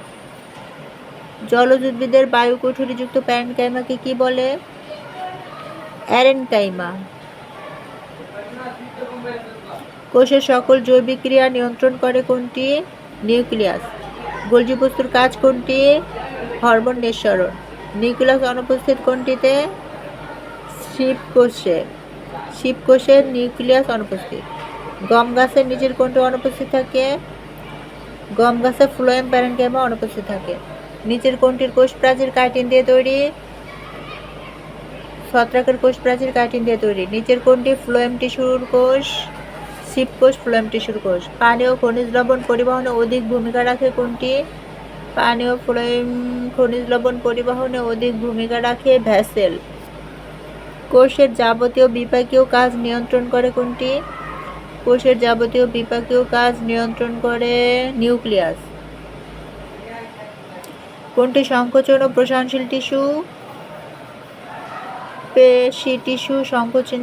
জলজ উদ্ভিদের বায়ু কুঠুরিযুক্ত প্যারেনকাইমাকে কি বলে? অ্যারেনকাইমা। কোষের সকল জৈবিক ক্রিয়া নিয়ন্ত্রণ করে কোনটি? নিউক্লিয়াস। গোলজি বস্তুর কাজ কোনটি? হরমোন নিঃসরণ। নিউক্লিয়াস অনুপস্থিত কোনটিতে? শিবকোষে। শিবকোষের নিউক্লিয়াস অনুপস্থিত। গম গাছের নিচের কোনটি অনুপস্থিত থাকে? গম গাছে ফ্লোয়েম প্যারেনকাইমা অনুপস্থিত থাকে। নিচের কোনটির কোষ প্রাচীর কাইটিন দিয়ে তৈরি? ছত্রাকের কোষ প্রাচীর কাইটিন দিয়ে তৈরি। নিচের কোনটি ফ্লোয়েম টিস্যুর কোষ? শিবকোষ ফ্লোয়েম টিস্যুর কোষ। পানি ও খনিজ লবণ পরিবহনে অধিক ভূমিকা রাখে কোনটি? পানি ও ফ্লোয়েম খনিজ লবণ পরিবহনে অধিক ভূমিকা রাখে ভ্যাসেল। কোষের যাবতীয় বিপাকীয় কাজ নিয়ন্ত্রণ করে কোনটি? কোষের যাবতীয় বিপাকীয় কাজ নিয়ন্ত্রণ করে নিউক্লিয়াস। কোনটি সংকোচন ও প্রসারণশীল টিস্যু? পেশি টিস্যু সংকোচন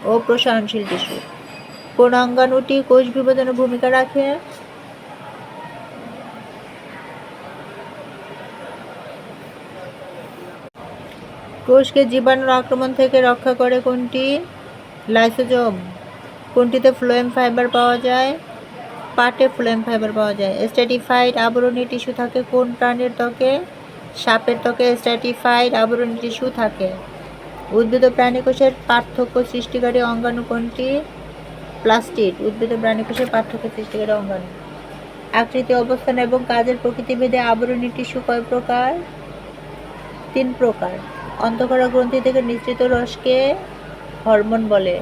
ও প্রসারণশীল টিস্যু। কোন অঙ্গাণুটি কোষ বিভাজনে ভূমিকা রাখে? কোষকে জীবাণুর আক্রমণ থেকে রক্ষা করে কোনটি? লাইসোজোম। কোনটিতে ফ্লোয়েম ফাইবার পাওয়া যায়? পাটে ফ্লোয়েম ফাইবার পাওয়া যায়। স্ট্র্যাটিফাইড আবরণী টিস্যু থাকে কোন প্রাণীর ত্বকে? সাপের ত্বকে স্ট্র্যাটিফাইড আবরণী টিস্যু থাকে। উদ্ভিদ ও প্রাণী কোষের পার্থক্য সৃষ্টিকারী অঙ্গাণু কোনটি? প্লাস্টিড। উদ্ভিদ ও প্রাণী কোষের পার্থক্য সৃষ্টিকারী অঙ্গাণু। আকৃতি, অবস্থান এবং কাজের প্রকৃতিভেদে আবরণী টিস্যু কয় প্রকার? তিন প্রকার। অন্তঃক্ষরা গ্রন্থি থেকে নিঃসৃত রসকে হরমোন বলে।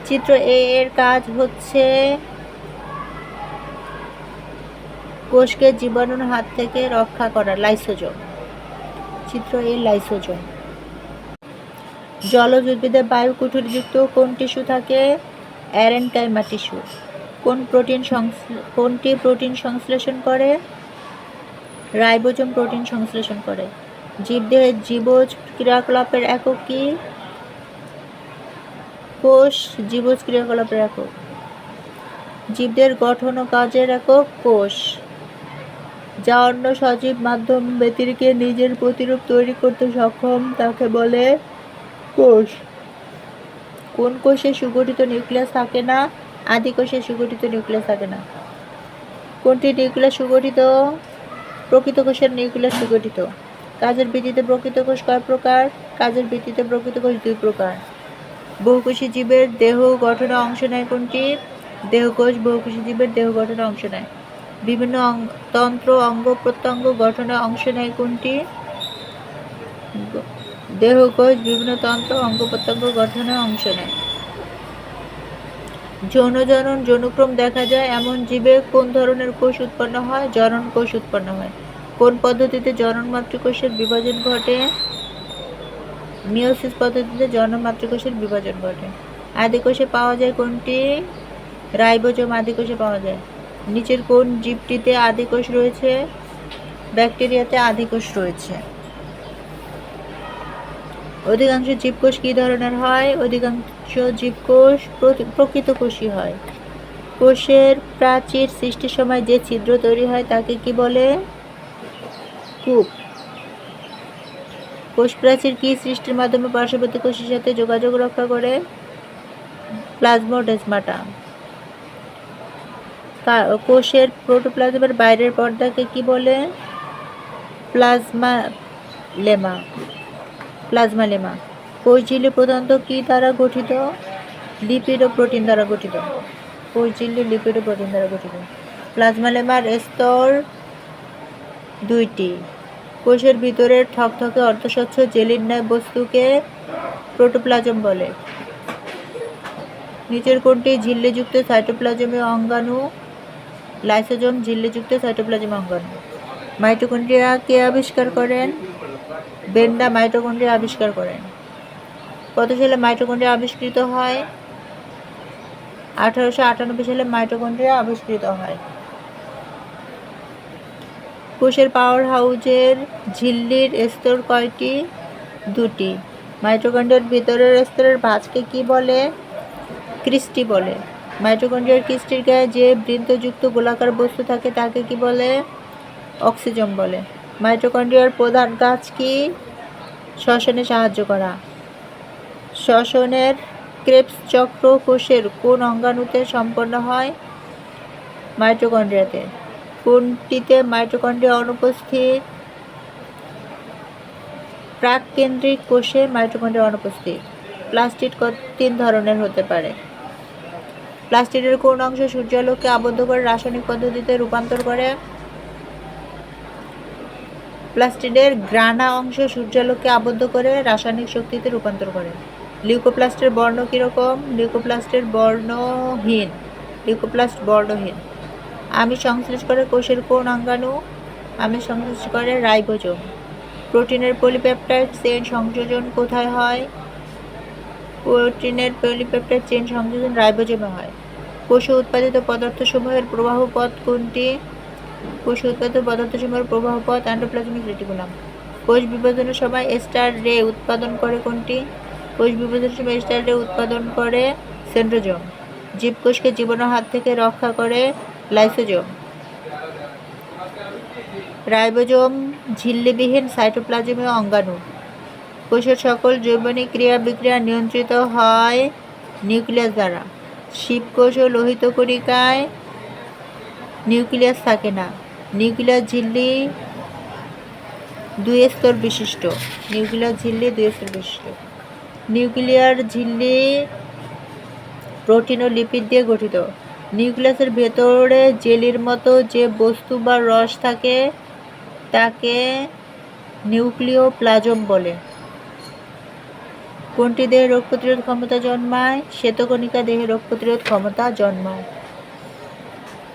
চিত্র এ এর কাজ হচ্ছে কোষকে জীবাণুর হাত থেকে রক্ষা করা। লাইসোজোম। চিত্র এ লাইসোজোম। জলজ উদ্ভিদে বায়ু কুঠুরিযুক্ত কোন টিস্যু থাকে? অ্যারেনকাইমা টিস্যু। কোনটি প্রোটিন সংশ্লেষণ করে? রাইবোজোম প্রোটিন সংশ্লেষণ করে। জীবদেহের জীবজ ক্রিয়াকলাপের একক কি? কোষ। জীবজ ক্রিয়াকলাপের একক। জীবদের গঠন ও কাজের একক কোষ। যা অন্য সজীব মাধ্যম ব্যতিরেকে নিজের প্রতিরূপ তৈরি করতে সক্ষম তাকে বলে কোষ। কোন কোষে সুগঠিত নিউক্লিয়াস থাকে না? আদি কোষে সুগঠিত নিউক্লিয়াস থাকে না। কোনটি নিউক্লিয়াস সুগঠিত? প্রকৃত কোষের নিউক্লিয়াস সুগঠিত। কাজের ভিত্তিতে প্রকৃত কোষ কয় প্রকার? কাজের ভিত্তিতে প্রকৃত কোষ 2 প্রকার। বহুকোষী জীবের দেহ গঠনে অংশ নেয় কোনটি? দেহকোষ বহুকোষী জীবের দেহ গঠনে অংশ নেয়। বিভিন্ন তন্ত্র অঙ্গ প্রত্যঙ্গ গঠনে অংশ নেয় কোনটি? দেহকোষ বিভিন্ন তন্ত্র অঙ্গ প্রত্যঙ্গ গঠনে অংশ নেয়। যৌন জনন যৌনক্রম দেখা যায় এমন জীবে কোন ধরনের কোষ উৎপন্ন হয়? জনন কোষ উৎপন্ন হয়। কোন পদ্ধতিতে জনন মাতৃকোষের বিভাজন ঘটে? মিওসিস পদ্ধতিতে জনন মাতৃকোষের বিভাজন ঘটে। আদিকোষে পাওয়া যায় কোনটি? রাইবোজোম আদিকোষে পাওয়া যায়। নিচের কোন জীবটিতে আদিকোষ রয়েছে? ব্যাকটেরিয়াতে আদিকোষ রয়েছে। অধিকাংশ জীবকোষ কি ধরনের হয়? অধিকাংশ জীবকোষ প্রকৃত কোষই হয়। কোষের প্রাচীর সৃষ্টির সময় যে ছিদ্র তৈরি হয় তাকে কি বলে? কূপ। কোষ প্রাচীর কি সৃষ্টির মাধ্যমে পার্শ্ববর্তী কোষের সাথে যোগাযোগ রক্ষা করে? প্লাজমোডেসমাটা। কোষের প্রোটোপ্লাজমের বাইরের পর্দাকে কি বলে? প্লাজমালেমা। কোষ ঝিল্লি প্রধানত কি দ্বারা গঠিত? লিপিড ও প্রোটিন দ্বারা গঠিত। কোষ ঝিল্লি লিপিড ও প্রোটিন দ্বারা গঠিত। প্লাজমালেমার স্তর 2টি। কোষের ভিতরের থকথকে অর্ধস্বচ্ছ জেলির ন্যায় বস্তুকে প্রোটোপ্লাজম বলে। নিচের কোনটি ঝিল্লিযুক্ত সাইটোপ্লাজমীয় অঙ্গাণু? লাইসোজোম ঝিল্লিযুক্ত সাইটোপ্লাজমীয় অঙ্গাণু। মাইটোকন্ড্রিয়া কে আবিষ্কার করেন? বেন্ডা মাইটোকন্ড্রিয়া আবিষ্কার করেন। কত সালে মাইটোকন্ড্রিয়া আবিষ্কৃত হয়? 1898 সালে মাইটোকন্ড্রিয়া আবিষ্কৃত হয়। কোষের পাওয়ার হাউজের ঝিল্লির স্তর কয়টি? 2টি। মাইটোকন্ড্রিয়ার ভিতরের স্তরের ভাঁজকে কি বলে? ক্রিস্টি বলে। মাইটোকন্ড্রিয়ার ক্রিস্টির গায়ে যে বৃন্তযুক্ত গোলাকার বস্তু থাকে তাকে কি বলে? অক্সিজোম বলে। মাইটোকন্ড্রিয়ার প্রধান কাজ কি? শ্বসনে সাহায্য করা। শ্বসনের ক্রেবস চক্র কোষের কোন অঙ্গাণুতে সম্পন্ন হয়? মাইটোকন্ড্রিয়াতে। কোনটিতে মাইটোকন্ড্রিয়া অনুপস্থিত? প্রাককেন্দ্রিক কোষে মাইটোকন্ড্রিয়া অনুপস্থিত। প্লাস্টিড 3 ধরনের হতে পারে। প্লাস্টিডের কোন অংশ সূর্যালোককে আবদ্ধ করে রাসায়নিক পদ্ধতিতে রূপান্তর করে? প্লাস্টিডের গ্রানা অংশ সূর্যালোককে আবদ্ধ করে রাসায়নিক শক্তিতে রূপান্তর করে। লিউকোপ্লাস্টের বর্ণ কিরকম? লিউকোপ্লাস্টের বর্ণহীন। লিউকোপ্লাস্ট বর্ণহীন। আমিষ সংশ্লেষ করে কোষের কোন অঙ্গাণু? আমিষ সংশ্লেষ করে রাইবোজোম। প্রোটিনের পলিপেপটাইড চেইন সংযোজন কোথায় হয়? প্রোটিনের পলিপেপটাইড চেইন সংযোজন রাইবোজোমে হয়। কোষে উৎপাদিত পদার্থসমূহের প্রবাহ পথ কোনটি? কোষে উৎপাদিত পদার্থসমূহের প্রবাহ পথ এন্ডোপ্লাজমিক রেটিকুলাম। কোষ বিভাজনের সময় স্টার রে উৎপাদন করে কোনটি? কোষ বিভাজনের সময় স্টার রে উৎপাদন করে সেন্ট্রোজোম। জীবকোষকে জীবাণুর হাত থেকে রক্ষা করে লাইসোজোম। রাইবোজোম ঝিল্লিবিহীন সাইটোপ্লাজমীয় অঙ্গাণু। কোষের সকল জৈবনিক ক্রিয়া বিক্রিয়া নিয়ন্ত্রিত হয় নিউক্লিয়াস দ্বারা। শিবকোষ ও লোহিত কণিকায় নিউক্লিয়াস থাকে না। নিউক্লিয়াস ঝিল্লি 2 স্তর বিশিষ্ট। নিউক্লিয়ার ঝিল্লি 2 স্তর বিশিষ্ট। নিউক্লিয়ার ঝিল্লি প্রোটিন ও লিপিড দিয়ে গঠিত। নিউক্লিয়াসের ভেতরে জেলির মতো যে বস্তু বা রস থাকে তাকে নিউক্লিওপ্লাজম বলে। কোনটি দেহে রোগ প্রতিরোধ ক্ষমতা জন্মায়? শ্বেতকণিকা দেহে রোগ প্রতিরোধ ক্ষমতা জন্মায়।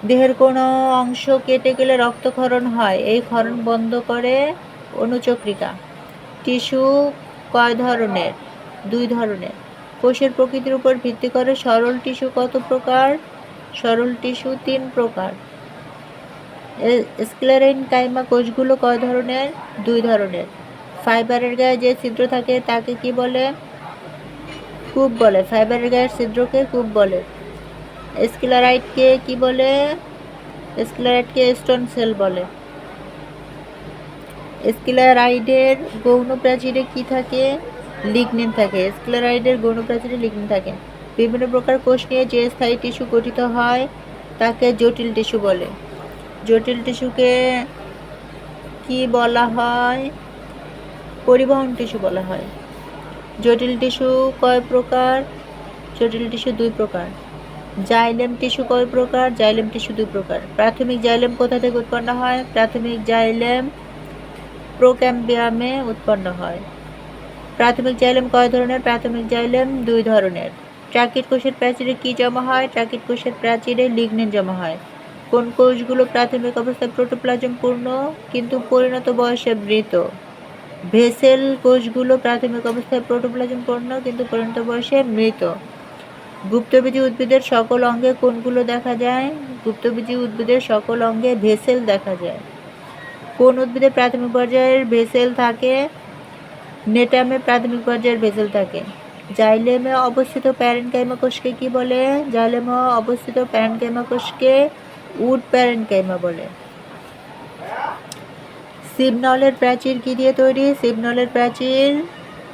দেহের কোনো অংশ কেটে গেলে রক্তক্ষরণ হয়, এই ক্ষরণ বন্ধ করে অনুচক্রিকা। টিস্যু কয় ধরনের? 2 ধরনের। কোষের প্রকৃতির উপর ভিত্তি করে সরল টিস্যু কত প্রকার? সরল টিস্যু 3 প্রকার। স্ক্লেরেনকাইমা কোষগুলো কয় ধরনের? 2 ধরনের। ফাইবারের গায়ে যে ছিদ্র থাকে তাকে কি বলে? কূপ বলে। ফাইবারের গায়ের ছিদ্রকে কূপ বলে। স্ক্লেরাইটকে কি বলে? স্ক্লেরাইটকে স্টোন সেল বলে। স্ক্লেরাইডের গৌণ প্রাচীরে কি থাকে? লিগনিন থাকে। স্ক্লেরাইডের গৌণ প্রাচীরে লিগনিন থাকে। বিভিন্ন প্রকার কোষ নিয়ে যে স্থায়ী টিস্যু গঠিত হয় তাকে জটিল টিস্যু বলে। জটিল টিস্যুকে কি বলা হয়? পরিবহন টিস্যু বলা হয়। জটিল টিস্যু কয় প্রকার? জটিল টিস্যু 2 প্রকার। জাইলেম টিস্যু কয় প্রকার? জাইলেম টিস্যু 2 প্রকার। প্রাথমিক জাইলেম কোথা থেকে উৎপন্ন হয়? প্রাথমিক জাইলেম প্রোক্যাম্বিয়ামে উৎপন্ন হয়। প্রাথমিক জাইলেম কয় ধরনের? প্রাথমিক জাইলেম 2 ধরনের। ট্র্যাকিড কোষের প্রাচীরে কি জমা হয়? ট্র্যাকিড কোষের প্রাচীরে লিগনিন জমা হয়। কোন কোষগুলো প্রাথমিক অবস্থায় প্রোটোপ্লাজম পূর্ণ কিন্তু পরিণত বয়সে মৃত? ভেসেল কোষগুলো প্রাথমিক অবস্থায় প্রোটোপ্লাজম পূর্ণ কিন্তু পরিণত বয়সে মৃত। গুপ্তবীজী উদ্ভিদের সকল অঙ্গে কোনগুলো দেখা যায়? গুপ্তবীজী উদ্ভিদের সকল অঙ্গে ভেসেল দেখা যায়। কোন উদ্ভিদে প্রাথমিক পর্যায়ের ভেসেল থাকে? নেটামে প্রাথমিক পর্যায়ের ভেসেল থাকে। জাইলেমে অবস্থিত প্যারেনকাইমা কোষকে কি বলে? জাইলেমে অবস্থিত প্যারেনকাইমা কোষকে উড প্যারেনকাইমা বলে। সিবনলের প্রাচীর কি দিয়ে তৈরি? সিবনলের প্রাচীর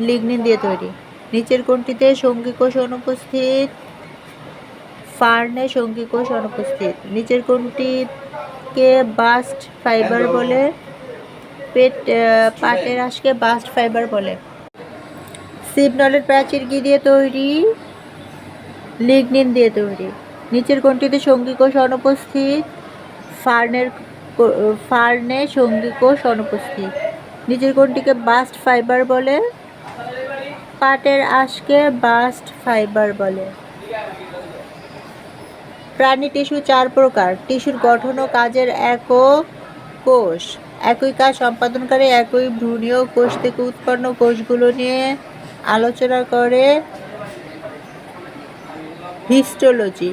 লিগনিন দিয়ে তৈরি। নিচের কোনটিতে সঙ্গী কোষ অনুপস্থিত? ফার্নে সঙ্গী কোষ অনুপস্থিত। নিচের কোনটিকে বাস্ট ফাইবার বলে? পাটের আঁশকে বাস্ট ফাইবার বলে। সিবনলের প্রাচীর কি দিয়ে তৈরি? লিগনিন দিয়ে তৈরি। নিচের কোনটিতে সঙ্গী কোষ অনুপস্থিত? ফার্নে সঙ্গী কোষ অনুপস্থিত। নিচের কোনটিকে বাস্ট ফাইবার বলে? পাটের আঁশকে বাস্ট ফাইবার বলে। প্রাণী টিস্যু 4 প্রকার। টিস্যুর গঠন ও কাজের একক কোষ। একই কাজ সম্পাদনকারী একই ভ্রূণীয় কোষ থেকে উৎপন্ন কোষগুলো নিয়ে আলোচনা করে হিস্টোলজি।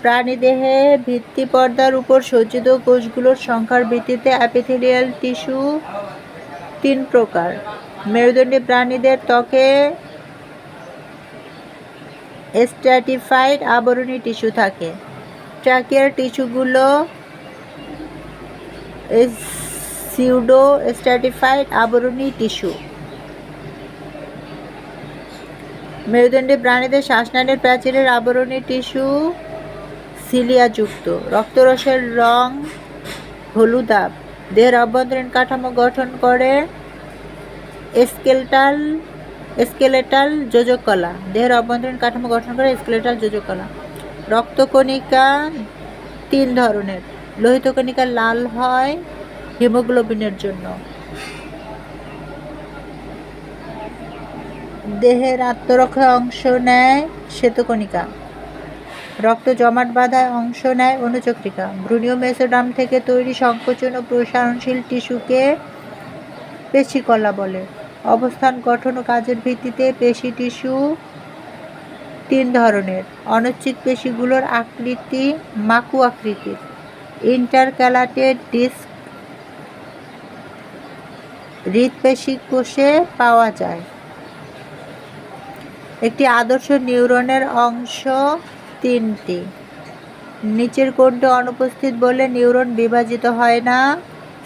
প্রাণীদেহে ভিত্তিপর্দার উপর সজ্জিত কোষগুলোর সংখ্যার ভিত্তিতে অ্যাপিথেলিয়াল টিস্যু 3 প্রকার। মেরুদণ্ডী প্রাণীদের ত্বকে স্ট্র্যাটিফাইড আবরণী টিস্যু থাকে। ট্র্যাকিয়ার টিস্যুগুলো সিউডো স্ট্র্যাটিফাইড আবরণী টিস্যু। মেরুদণ্ডী প্রাণীদের শ্বাসনালীর প্রাচীরের আবরণী টিস্যু সিলিয়াযুক্ত। রক্তরসের রং হলুদাভ। দেহের অভ্যন্তরীণ কাঠামো গঠন করে স্কেলেটাল যোজক কলা। দেহের অভ্যন্তরীণ কাঠামো গঠন করে স্কেলেটাল যোজক কলা। রক্তকণিকা 3 ধরনের। লোহিত কণিকা লাল হয় হিমোগ্লোবিনের জন্য। দেহের আত্মরক্ষায় অংশ নেয় শ্বেতকণিকা। রক্ত জমাট বাঁধায় অংশ নেয় অনুচক্রিকা। ভ্রূণীয় মেসোডার্ম থেকে তৈরি সংকোচন ও প্রসারণশীল টিস্যুকে পেশিকলা বলে। অবস্থান, গঠন ও কাজের ভিত্তিতে পেশি টিস্যু 3 ধরনের। অনৈচ্ছিক পেশিগুলোর আকৃতি মাকু আকৃতির। ইন্টারক্যালাটেড ডিস্ক হৃৎপেশি কোষে পাওয়া যায়। একটি আদর্শ নিউরনের অংশ 3টি। নিচের কোনটি অনুপস্থিত বলে নিউরন বিভাজিত হয় না?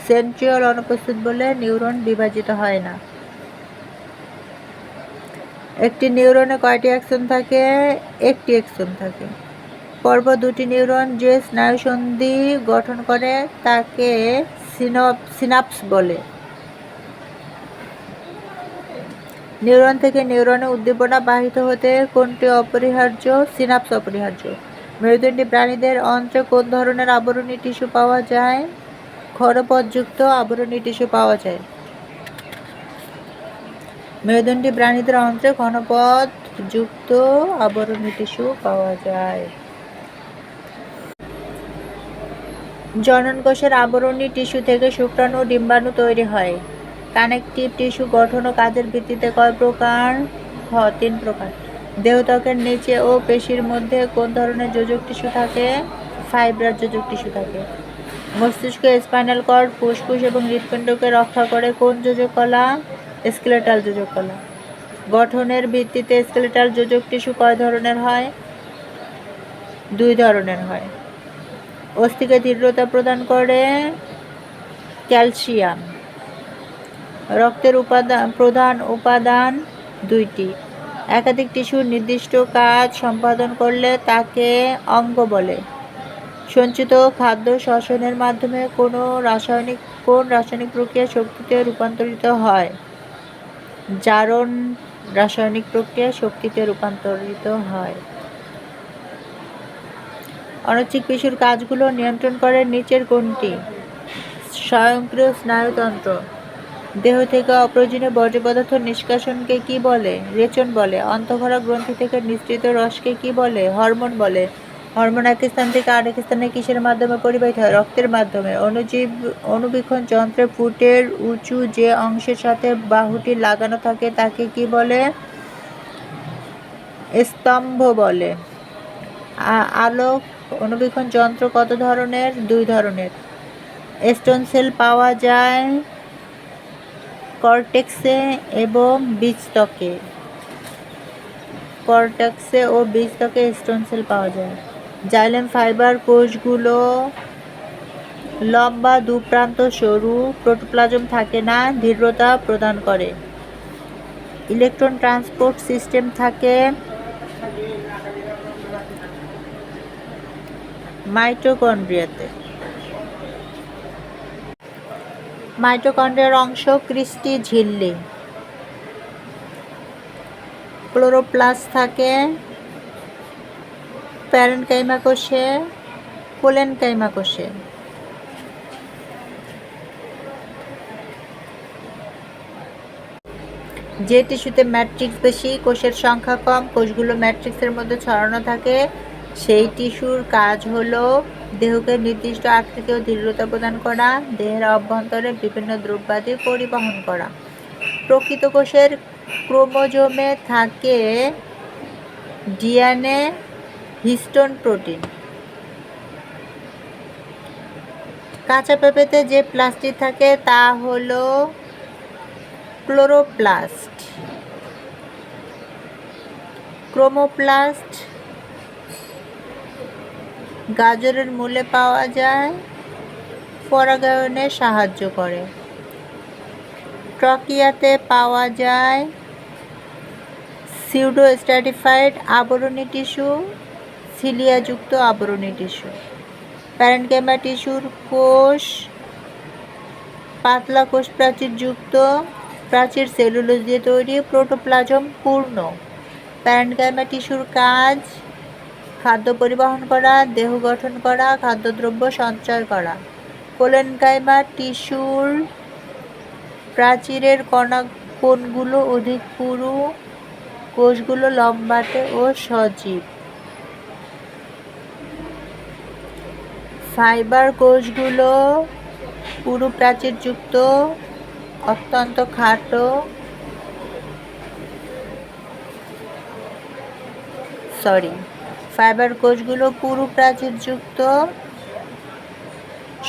সেন্ট্রিওল অনুপস্থিত বলে নিউরন বিভাজিত হয় না। একটি নিউরনে কয়টি অ্যাক্সন থাকে? একটি অ্যাক্সন থাকে। পরপর 2টি নিউরন যে স্নায়ুসন্ধি গঠন করে তাকে সিনাপস বলে। নিউরন থেকে নিউরনে উদ্দীপনা বাহিত হতে কোনটি অপরিহার্য? সিনাপস অপরিহার্য। মেরুদণ্ডী প্রাণীদের অন্ত্রে কোন ধরনের আবরণী টিস্যু পাওয়া যায়? ক্ষরপদযুক্ত আবরণী টিস্যু পাওয়া যায়। মেরুদণ্ডী প্রাণীদের অন্ত্রে ঘনপদযুক্ত আবরণী টিস্যু পাওয়া যায়। জনন কোষের আবরণী টিস্যু থেকে শুক্রাণু ও ডিম্বাণু তৈরি হয়। কানেকটিভ টিস্যু গঠন ও কাজের ভিত্তিতে কয় প্রকার? 3 প্রকার। দেহত্বকের নিচে ও পেশির মধ্যে কোন ধরনের যোজক টিস্যু থাকে? ফাইব্রাস যোজক টিস্যু থাকে। মস্তিষ্ক, স্পাইনাল কর্ড, ফুসফুস এবং হৃৎপিণ্ডকে রক্ষা করে কোন যোজক কলা? স্কেলেটাল যোজক কলা। গঠনের ভিত্তিতে স্কেলেটাল যোজক টিস্যু কয় ধরনের হয়? 2 ধরনের হয়। অস্থিকে দৃঢ়তা প্রদান করে ক্যালসিয়াম। রক্তের প্রধান উপাদান 2টি। একাধিক টিস্যুর নির্দিষ্ট কাজ সম্পাদন করলে তাকে অঙ্গ বলে। সঞ্চিত খাদ্য শ্বসনের মাধ্যমে কোন রাসায়নিক প্রক্রিয়া শক্তিতে রূপান্তরিত হয়? জারণ রাসায়নিক প্রক্রিয়া শক্তিতে রূপান্তরিত হয়। অনৈচ্ছিক পেশির কাজগুলো নিয়ন্ত্রণ করে নিচের কোনটি? স্বয়ংক্রিয় স্নায়ুতন্ত্র। দেহ থেকে অপ্রয়োজনীয় বর্জ্য পদার্থ নিষ্কাশনকে কি বলে? রেচন বলে। অন্তঃক্ষরা গ্রন্থি থেকে নিঃসৃত রসকে কি বলে? হরমোন বলে। হরমোন এক স্থান থেকে আরেক স্থানে কিসের মাধ্যমে পরিবাহিত হয়? রক্তের মাধ্যমে। অণুবীক্ষণ যন্ত্রে ফুটের উঁচু যে অংশের সাথে বাহুটি লাগানো থাকে তাকে কি বলে? স্তম্ভ বলে। আলোক অণুবীক্ষণ যন্ত্র কত ধরনের? 2 ধরনের। স্টোন সেল পাওয়া যায় কর্টেক্সে এবং বীজত্বকে। কর্টেক্সে ও বীজত্বকে স্টোন সেল পাওয়া যায়। জাইলেম ফাইবার কোষগুলো লম্বা, দুপ্রান্ত সরু, প্রোটোপ্লাজম থাকে না, দৃঢ়তা প্রদান করে। ইলেকট্রন ট্রান্সপোর্ট সিস্টেম থাকে মাইটোকন্ড্রিয়াতে। মাইটোকন্ড্রিয়ার অংশ ক্রিস্টি ঝিল্লি। ক্লোরোপ্লাস্ট থাকে প্যারেনকাইমা কোষে, কোলেনকাইমা কোষে। যে টিস্যুতে ম্যাট্রিক্স বেশি, কোষের সংখ্যা কম, কোষগুলো ম্যাট্রিক্সের মধ্যে ছড়ানো থাকে, সেই টিস্যুর কাজ হলো দেহকে নির্দিষ্ট আকৃতি ও দৃঢ়তা প্রদান করা, দেহের অভ্যন্তরে বিভিন্ন দ্রব্যাদি পরিবহন করা। প্রকৃত কোষের ক্রোমোজোমে থাকে ডিএনএ, হিস্টোন, প্রোটিন। কাঁচা পেঁপেতে যে প্লাস্টিক থাকে তা হলো ক্লোরোপ্লাস্ট। ক্রোমোপ্লাস্ট গাজরের মূলে পাওয়া যায়, পরাগায়নে সাহায্য করে। ট্রকিয়াতে পাওয়া যায় সিউডো স্ট্র্যাটিফাইড আবরণী টিস্যু, সিলিয়াযুক্ত আবরণী টিস্যু। প্যারেনকাইমা টিস্যুর কোষ পাতলা কোষ প্রাচীরযুক্ত, প্রাচীর সেলুলোজ দিয়ে তৈরি, প্রোটোপ্লাজম পূর্ণ। প্যারেনকাইমা টিস্যুর কাজ খাদ্য পরিবহন করা, দেহ গঠন করা, খাদ্যদ্রব্য সঞ্চয় করা। কোলেনকাইমা টিস্যুর প্রাচীরের কোণগুলো অধিক পুরু, কোষগুলো লম্বাটে ও সজীব। ফাইবার কোষগুলো পুরু প্রাচীরযুক্ত, অত্যন্ত খাটো, ফাইবার কোষগুলো পুরু প্রাচীরযুক্ত,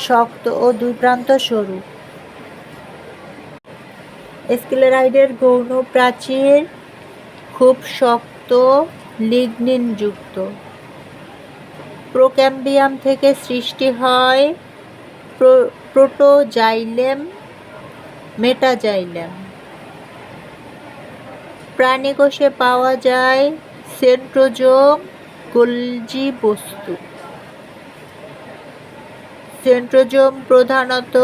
শক্ত ও দুই প্রান্ত সরু। স্ক্লেরাইডের গৌণ প্রাচীর খুব শক্ত, লিগনিনযুক্ত। প্রোক্যাম্বিয়াম থেকে সৃষ্টি হয় প্রোটোজাইলেম, মেটাজাইলেম। প্রাণীকোষে পাওয়া যায় সেন্ট্রোজোম, গোলজি বস্তু। সেন্ট্রোজোম প্রধানত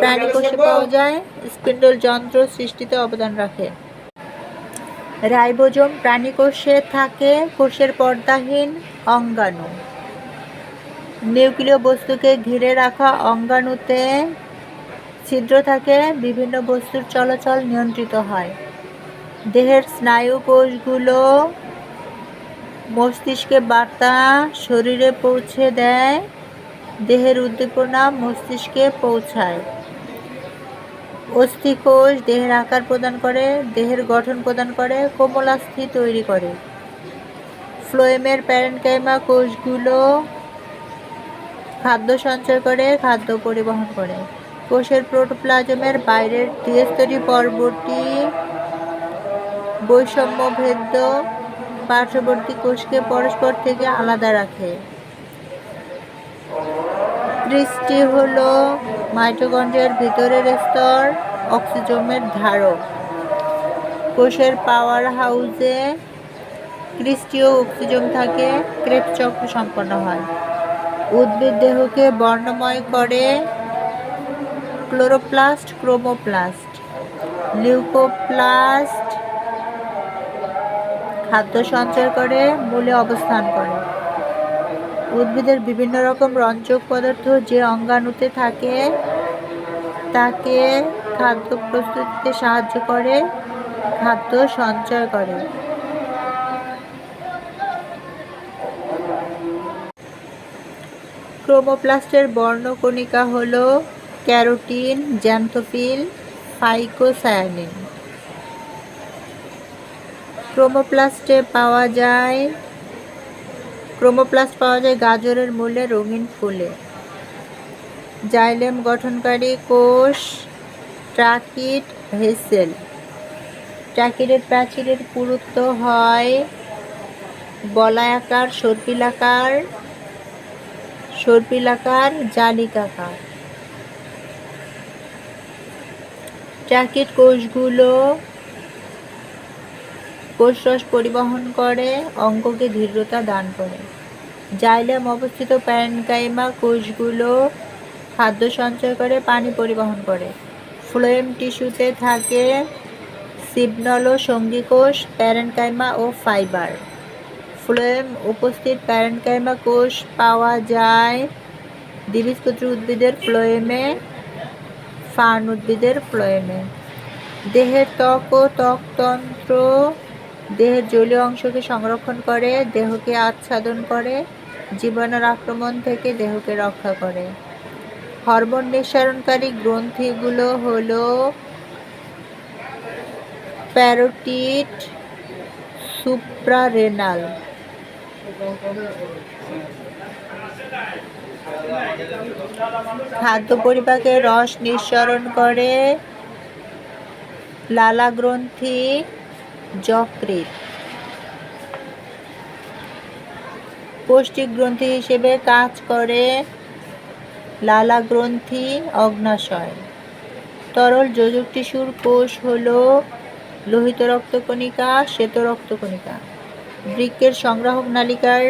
প্রাণীকোষে পাওয়া যায়, স্পিন্ডল যন্ত্র সৃষ্টিতে অবদান রাখে। রাইবোজোম প্রাণীকোষে থাকে, কোষের পর্দাহীন অঙ্গাণু। নিউক্লিয় বস্তুকে ঘিরে রাখা অঙ্গাণুতে ছিদ্র থাকে, বিভিন্ন বস্তুর চলাচল নিয়ন্ত্রিত হয়। দেহের স্নায়ু কোষগুলো মস্তিষ্কে বার্তা শরীরে পৌঁছে দেয়, দেহের উদ্দীপনা মস্তিষ্কে পৌঁছায়। অস্থিকোষ দেহের আকার প্রদান করে, দেহের গঠন প্রদান করে, কোমলাস্থি তৈরি করে। ফ্লোয়েমের প্যারেনকাইমা কোষগুলো খাদ্য সঞ্চয় করে, খাদ্য পরিবহন করে। কোষের প্রোটোপ্লাজমের বাইরের দ্বিস্তরী পর্বটি বৈষম্যভেদ্য পার্শ্ববর্তী কোষকে পরস্পর থেকে আলাদা রাখে। ক্রিস্টি হল মাইটোকন্ড্রিয়ার ভিতরের স্তর, অক্সিজোমের ধারক। কোষের পাওয়ার হাউসে ক্রিস্টি ও অক্সিজোম থাকে, ক্রেবস চক্র সম্পন্ন হয়। উদ্ভিদ দেহকে বর্ণময় করে ক্লোরোপ্লাস্ট, ক্রোমোপ্লাস্ট, লিউকোপ্লাস্ট খাদ্য সঞ্চয় করে, মূলে অবস্থান করে। উদ্ভিদের বিভিন্ন রকম রঞ্জক পদার্থ যে অঙ্গাণুতে থাকে তাকে খাদ্য প্রস্তুতিতে সাহায্য করে, খাদ্য সঞ্চয় করে। ক্রোমোপ্লাস্টের বর্ণকণিকা হল ক্যারোটিন, জ্যান্থোফিল, ফাইকোসায়ানিন। ক্রোমোপ্লাস্ট পাওয়া যায় গাজরের মূলে, রঙিন ফুলে। জাইলেম গঠনকারী কোষ ট্রাকিড, ভেসেল। ট্রাকিডের প্রাচীরের পুরুত্ব হয় বলয়াকার, সর্পিলাকার, জালিকাকার। ট্রাকিড কোষগুলো কোষরস পরিবহন করে, অঙ্গকে দৃঢ়তা দান করে। জাইলেম অবস্থিত প্যারেনকাইমা কোষগুলো খাদ্য সঞ্চয় করে, পানি পরিবহন করে। ফ্লোয়েম টিস্যুতে থাকে সিবনল ও সঙ্গী কোষ, প্যারেনকাইমা ও ফাইবার। ফ্লোয়েম উপস্থিত প্যারেনকাইমা কোষ পাওয়া যায় দ্বিবীজপত্রী উদ্ভিদের ফ্লোয়েমে, ফার্ন উদ্ভিদের ফ্লোয়েমে। দেহের ত্বক ও ত্বকতন্ত্র দেহের জলীয় অংশকে সংরক্ষণ করে, দেহকে আচ্ছাদন করে, জীবাণুর আক্রমণ থেকে দেহকে রক্ষা করে। হরমোন নিঃসরণকারী গ্রন্থিগুলো হল প্যারোটিড, সুপ্রারেনাল। খাদ্য পরিপাকে রস নিঃসরণ করে লালা গ্রন্থি, যকৃৎ। পৌষ্টিক গ্রন্থি হিসেবে কাজ করে লালা গ্রন্থি, অগ্ন্যাশয়। তরল যোজক টিস্যুর কোষ হল লোহিত রক্তকণিকা, শ্বেত রক্তকণিকা। বৃক্কের সংগ্রাহক নালিকার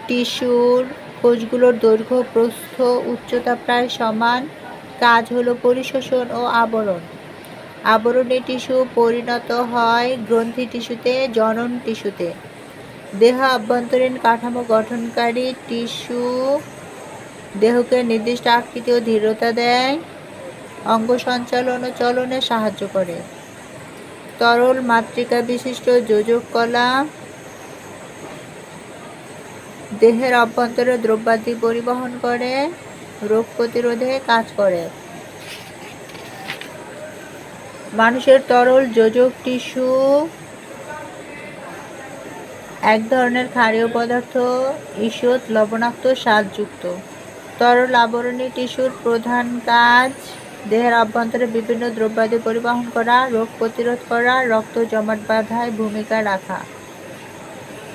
টিস্যুর কোষগুলোর দৈর্ঘ্য, প্রস্থ, উচ্চতা প্রায় সমান। কাজ হল পরিশোষণ ও আবরণ। আবরণী টিস্যু পরিণত হয় গ্রন্থি টিস্যুতে, জনন টিস্যুতে। দেহ আভ্যন্তরীণ কাঠামো গঠনকারী টিস্যু দেহকে নির্দিষ্ট আকৃতি ও দৃঢ়তা দেয়, অঙ্গ সঞ্চালন ও চলনে সাহায্য করে। তরল মাতৃকা বিশিষ্ট যোজক কলা দেহের অভ্যন্তরে দ্রব্যাদি পরিবহন করে, রোগ প্রতিরোধে কাজ করে। মানুষের তরল যোজক টিস্যু এক ধরনের ক্ষারীয় পদার্থ, ঈষৎ লবণাক্ত স্বাদযুক্ত। তরল আবরণী টিস্যুর প্রধান কাজ দেহের অভ্যন্তরে বিভিন্ন দ্রব্যাদি পরিবহন করা, রোগ প্রতিরোধ করা, রক্ত জমাট বাঁধায় ভূমিকা রাখা।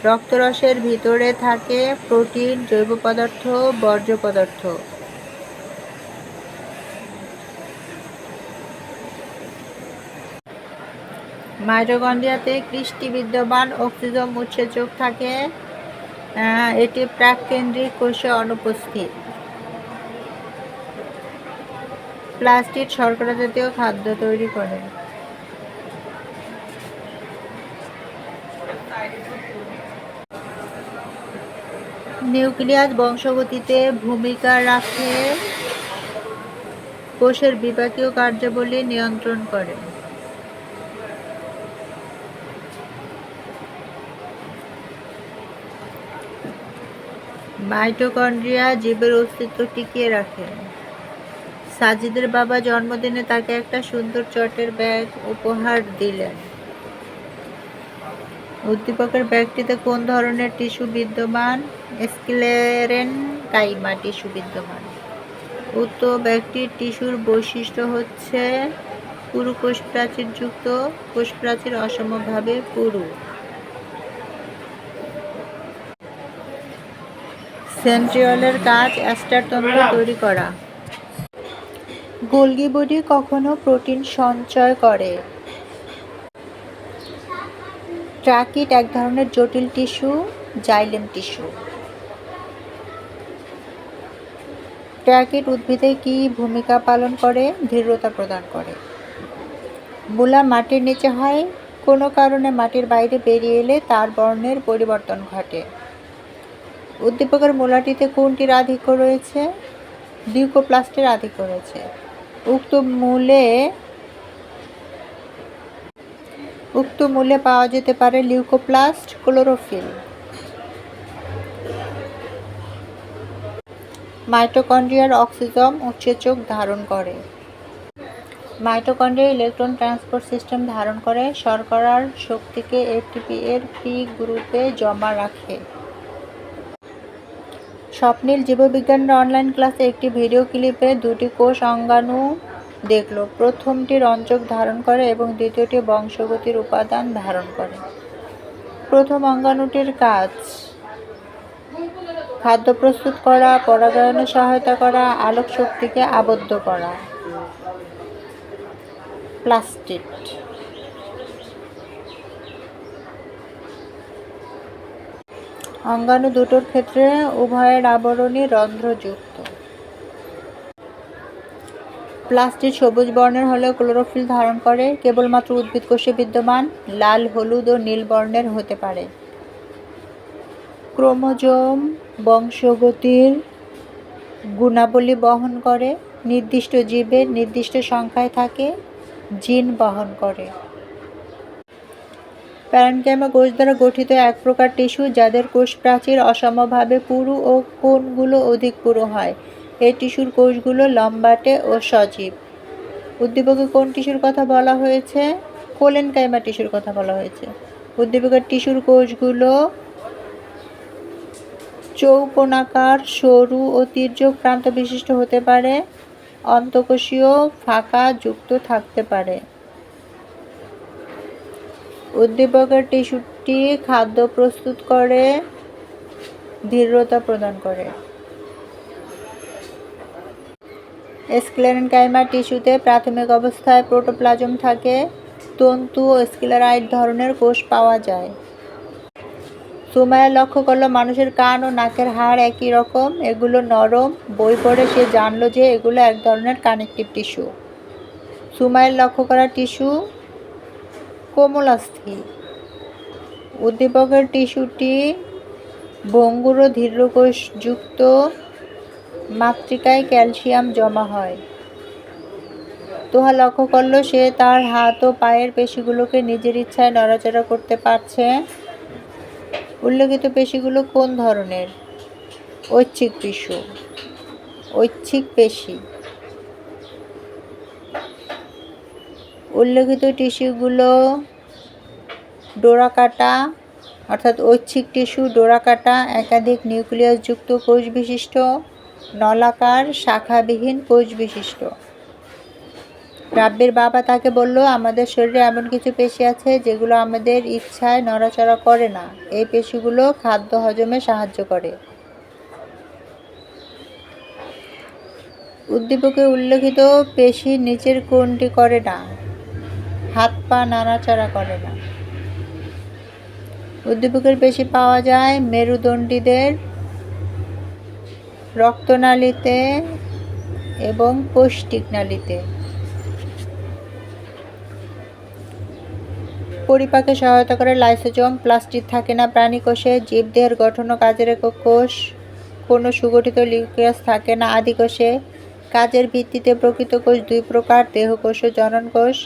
রক্তরসের ভিতরে থাকে প্রোটিন, জৈব পদার্থ, বর্জ্য পদার্থ। মাইটোকন্ড্রিয়াতে ক্রিস্টি বিদ্যমান, অক্সিজোম উৎসেচক থাকে। এটি প্রাককেন্দ্রিক কোষে অনুপস্থিত। প্লাস্টিড শর্করা জাতীয় খাদ্য তৈরি করে। নিউক্লিয়াস বংশগতিতে ভূমিকা রাখে, কোষের বিপাকীয় কার্যাবলী নিয়ন্ত্রণ করে। মাইটোকন্ড্রিয়া জীবের অস্তিত্ব টিকিয়ে রাখে। সাজিদের বাবা জন্মদিনে তাকে একটা সুন্দর চটের ব্যাগ উপহার দিলেন। উদ্দীপকের ব্যাগটিতে কোন ধরনের টিস্যু বিদ্যমান? স্ক্লেরেনকাইমা টিস্যু বিদ্যমান। উক্ত ব্যক্তির টিস্যুর বৈশিষ্ট্য হচ্ছে পুরু কোষ প্রাচীর যুক্ত, কোষ প্রাচীর অসমভাবে পুরু। সেন্ট্রিওলের কাজ অ্যাস্টারতন্ত্র তৈরি করা। গোলগি বডি কখনো প্রোটিন সঞ্চয় করে। ট্রাকিট এক ধরনের জটিল টিস্যু, জাইলেম টিস্যু। ট্রাকিট উদ্ভিদে কি ভূমিকা পালন করে? দৃঢ়তা প্রদান করে। মূলা মাটির নিচে হয়, কোনো কারণে মাটির বাইরে বেরিয়ে এলে তার বর্ণের পরিবর্তন ঘটে। উদ্দীপকের মূলাটিতে কোনটির আধিক্য রয়েছে? লিউকোপ্লাস্টের আধিক্য রয়েছে। উক্ত মূলে পাওয়া যেতে পারে লিউকোপ্লাস্ট, ক্লোরোফিল। মাইটোকন্ড্রিয়ার অক্সিজম উৎসেচক ধারণ করে। মাইটোকন্ড্রিয়া ইলেকট্রন ট্রান্সপোর্ট সিস্টেম ধারণ করে, শর্করার শক্তিকে এটিপি এর পি গ্রুপে জমা রাখে। স্বপ্নিল জীববিজ্ঞানের অনলাইন ক্লাসে একটি ভিডিও ক্লিপে দুটি কোষ অঙ্গাণু দেখল। প্রথমটি রঞ্জক ধারণ করে এবং দ্বিতীয়টি বংশগতির উপাদান ধারণ করে। প্রথম অঙ্গাণুটির কাজ খাদ্য প্রস্তুত করা, পরাগায়নে সহায়তা করা, আলোক শক্তিকে আবদ্ধ করা। প্লাস্টিড। অঙ্গাণু দুটোর ক্ষেত্রে উভয়ের আবরণী রন্ধ্রযুক্ত। প্লাস্টিড সবুজ বর্ণের হলেও ক্লোরোফিল ধারণ করে, কেবলমাত্র উদ্ভিদ কোষে বিদ্যমান। লাল, হলুদ ও নীল বর্ণের হতে পারে। ক্রোমোজোম বংশগতির গুণাবলী বহন করে, নির্দিষ্ট জীবের নির্দিষ্ট সংখ্যায় থাকে, জিন বহন করে। প্যারেনকাইমা কোষ দ্বারা গঠিত এক প্রকার টিস্যু যাদের কোষ প্রাচীর অসমভাবে পুরু ও কোণগুলো অধিক পুরু হয়। এই টিস্যুর কোষগুলো লম্বাটে ও সজীব। উদ্দীপকে কোন টিস্যুর কথা বলা হয়েছে? কোলেনকাইমা টিস্যুর কথা বলা হয়েছে। উদ্দীপকের টিস্যুর কোষগুলো চৌকোনাকার, সরু ও তির্যক প্রান্ত বিশিষ্ট হতে পারে, অন্তঃকোষীয় ফাঁকা যুক্ত থাকতে পারে। উদ্দীপকের টিস্যুটি খাদ্য প্রস্তুত করে, দৃঢ়তা প্রদান করে। স্ক্লেরেনকাইমা টিস্যুতে প্রাথমিক অবস্থায় প্রোটোপ্লাজম থাকে। তন্তু ও স্ক্লেরাইড ধরনের কোষ পাওয়া যায়। সুমাইয়া লক্ষ্য করল মানুষের কান ও নাকের হাড় একই রকম, এগুলো নরম। বই পড়ে সে জানল যে এগুলো এক ধরনের কানেকটিভ টিস্যু। সুমাইয়ের লক্ষ্য করা টিস্যু কোমলাস্থি। উদ্দীপকের টিস্যুটি ভঙ্গুর ও দৃঢ়কোষ যুক্ত, মাতৃকায় ক্যালসিয়াম জমা হয়। তোহা লক্ষ্য করল সে তার হাত ও পায়ের পেশিগুলোকে নিজের ইচ্ছায় নড়াচড়া করতে পারছে। উল্লেখিত পেশিগুলো কোন ধরনের? ঐচ্ছিক টিস্যু, ঐচ্ছিক পেশি। উল্লেখিত টিস্যুগুলো ডোরাকাটা, অর্থাৎ ঐচ্ছিক টিস্যু ডোরাকাটা, একাধিক নিউক্লিয়াস যুক্ত কোষ বিশিষ্ট, নলাকার শাখাবিহীন কোষ বিশিষ্ট। রাব্বির বাবা তাকে বলল, আমাদের শরীরে এমন কিছু পেশি আছে যেগুলো আমাদের ইচ্ছায় নড়াচড়া করে না। এই পেশিগুলো খাদ্য হজমে সাহায্য করে। উদ্দীপকে উল্লেখিত পেশি নিচের কোনটি করে না? হাত পা নাড়াচাড়া করে না। উদ্দীপকের পেশি পাওয়া যায় মেরুদণ্ডীদের রক্তনালীতে এবং পৌষ্টিক নালীতে। পরিপাকে সহায়তা করে লাইসোজোম। প্লাস্টিড থাকে না প্রাণী কোষে। জীবদেহের গঠন ও কাজের একক কোষ। কোনো সুগঠিত নিউক্লিয়াস থাকে না আদি কোষে। কাজের ভিত্তিতে প্রকৃত কোষ দুই প্রকার, দেহকোষ ও জনন কোষ।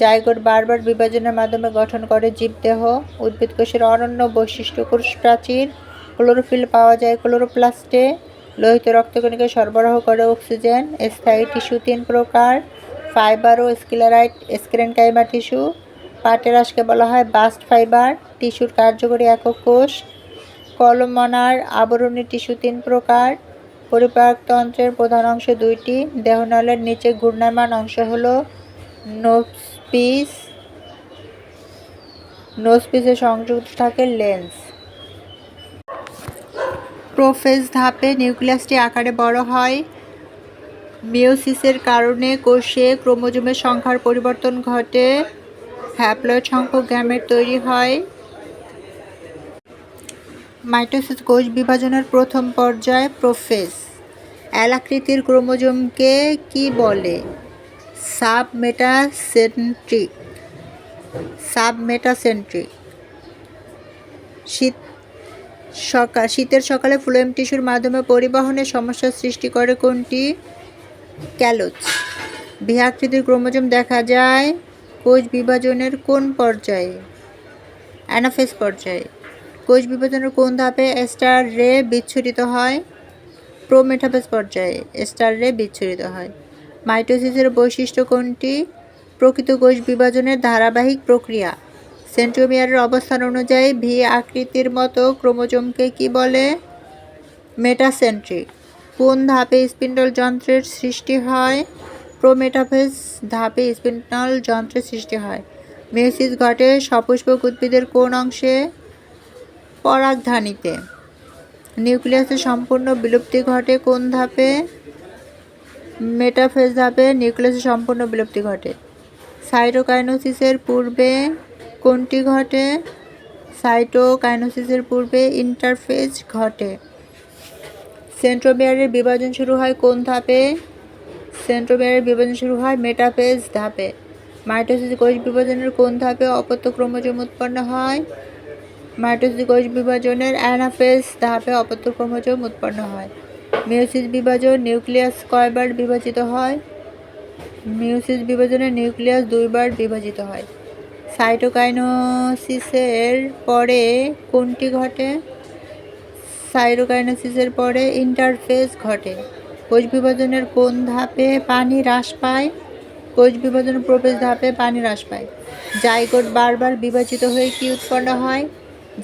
জাইগোট বারবার বিভাজনের মাধ্যমে গঠন করে জীবদেহ। উদ্ভিদ কোষের অনন্য বৈশিষ্ট্য কোষ প্রাচীর। ক্লোরোফিল পাওয়া যায় ক্লোরোপ্লাস্টে। লোহিত রক্তকণিকা সরবরাহ করে অক্সিজেন। স্থায়ী টিস্যু তিন প্রকার, ফাইবার ও স্ক্লেরাইড। Sclerenchyma tissue. পাটের আঁশকে বলা হয় বাস্ট ফাইবার। টিস্যুর কার্যকরী একক কোষ। কলমনার আবরণী টিস্যু তিন প্রকার, পরিপাকতন্ত্রের প্রধান অংশ দুইটি। দেহনালের নিচে ঘূর্ণায়মান অংশ হলো নোজপিস। নোজপিসে সংযুক্ত থাকে লেন্স। প্রোফেজ ধাপে নিউক্লিয়াসটি আকারে বড় হয়। মিওসিসের কারণে কোষে ক্রোমোজোমের সংখ্যার পরিবর্তন ঘটে। হ্যাপ্লয়েড সংখ্যক গ্যামেট তৈরি হয়। মাইটোসিস কোষ বিভাজনের প্রথম পর্যায় প্রোফেজ। এল আকৃতির ক্রোমোজোমকে কি বলে? সাবমেটাসেন্ট্রিক। সাবমেটাসেন্ট্রিক। শীতের সকালে ফ্লোয়েম টিস্যুর মাধ্যমে পরিবহনের সমস্যার সৃষ্টি করে কোনটি? ক্যালোচ। ভি আকৃতির ক্রোমোজোম দেখা যায় কোষ বিভাজনের কোন পর্যায়ে? অ্যানাফেজ পর্যায়ে। কোষ বিভাজনের কোন ধাপে স্টার রে বিচ্ছুরিত হয়? প্রোমেটাফেজ পর্যায়ে স্টার রে বিচ্ছুরিত হয়। মাইটোসিসের বৈশিষ্ট্য কোনটি? প্রকৃত কোষ বিভাজনের ধারাবাহিক প্রক্রিয়া। সেন্ট্রোমিয়ারের অবস্থান অনুযায়ী ভি আকৃতির মতো ক্রোমোজোমকে কি বলে? মেটাসেন্ট্রিক। কোন ধাপে স্পিন্ডল যন্ত্রের সৃষ্টি হয়? প্রোমেটাফেজ ধাপে স্পিন্ডল যন্ত্রের সৃষ্টি হয়। মিওসিস ঘটে সপুষ্পক উদ্ভিদের কোন অংশে? পরাগধানীতে। নিউক্লিয়াসের সম্পূর্ণ বিলুপ্তি ঘটে কোন ধাপে? মেটাফেজ ধাপে নিউক্লিয়াসের সম্পূর্ণ বিলুপ্তি ঘটে। সাইটোকাইনেসিসের পূর্বে কোনটি ঘটে? সাইটোকাইনেসিসের পূর্বে ইন্টারফেজ ঘটে। সেন্ট্রোমিয়ারের বিভাজন শুরু হয় কোন ধাপে? সেন্ট্রোমিয়ারের বিভাজন শুরু হয় মেটাফেজ ধাপে। মাইটোসিস কোষ বিভাজনের কোন ধাপে অপত্য ক্রোমোজোম উৎপন্ন হয়? মাইটোসিস কোষ বিভাজনের অ্যানাফেজ ধাপে অপত্য ক্রোমোজোম উৎপন্ন হয়। মিওসিস বিভাজন নিউক্লিয়াস কয়বার বিভাজিত হয়? মিওসিস বিভাজনে নিউক্লিয়াস দুইবার বিভাজিত হয়। সাইটোকাইনেসিসের পরে কোনটি ঘটে? সাইটোকাইনেসিসের পরে ইন্টারফেজ ঘটে। কোষ বিভাজনের কোন ধাপে পানি হ্রাস পায়? কোষ বিভাজনের প্রোফেজ ধাপে পানি হ্রাস পায়। জাইগোট বারবার বিভাজিত হয়ে কি উৎপন্ন হয়?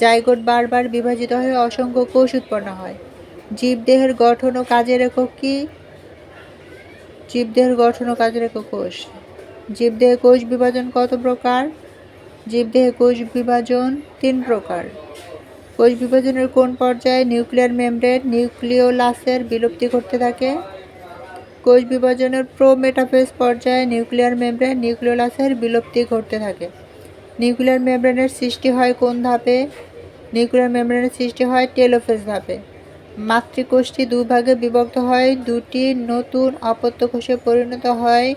জাইগোট বারবার বিভাজিত হয়ে অসংখ্য কোষ উৎপন্ন হয়। জীবদেহের গঠন ও কাজের একক কি? জীবদেহের গঠন ও কাজের একক কোষ। জীবদেহে কোষ বিভাজন কত প্রকার? জীবদেহে কোষ বিভাজন 3 প্রকার। কোষ বিভাজনের কোন পর্যায়ে নিউক্লিয়ার মেমব্রেন নিউক্লিওলাসের বিলুপ্তি ঘটতে থাকে? কোষ বিভাজনের প্রোমেটাফেজ পর্যায়ে নিউক্লিয়ার মেমব্রেন নিউক্লিওলাসের বিলুপ্তি ঘটতে থাকে। নিউক্লিয়ার মেমব্রেনের সৃষ্টি হয় কোন ধাপে? নিউক্লিয়ার মেমব্রেনের সৃষ্টি হয় টেলোফেজ ধাপে। মাতৃকোষটি দুভাগে বিভক্ত হয় দুটি নতুন অপত্য কোষে পরিণত হয়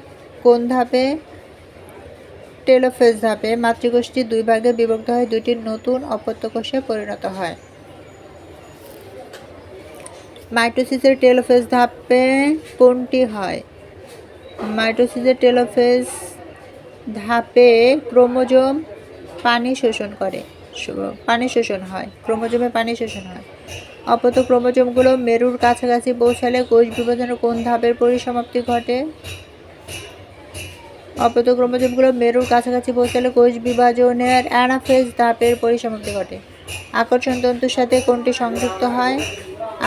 কোন ধাপে? টেলোফেজ ধাপে। মাতৃকোষটি দুই ভাগে বিভক্ত হয় দুটি নতুন অপত্য কোষে পরিণত হয়। মাইটোসিসের টেলোফেজ ধাপে কোনটি হয়? মাইটোসিসের টেলোফেজ ধাপে ক্রোমোজোম পানি শোষণ হয়। ক্রোমোজোমে পানি শোষণ হয়। অপত্য ক্রোমোজোমগুলো মেরুর কাছাকাছি পৌঁছালে কোষ বিভাজনের কোন ধাপের পরিসমাপ্তি ঘটে? অপত্য ক্রোমোজোমগুলো মেরুর কাছাকাছি পৌঁছালে কোষ বিভাজনের অ্যানাফেজ ধাপের পরিসমাপ্তি ঘটে। আকর্ষণ তন্তুর সাথে কোনটি সংযুক্ত হয়?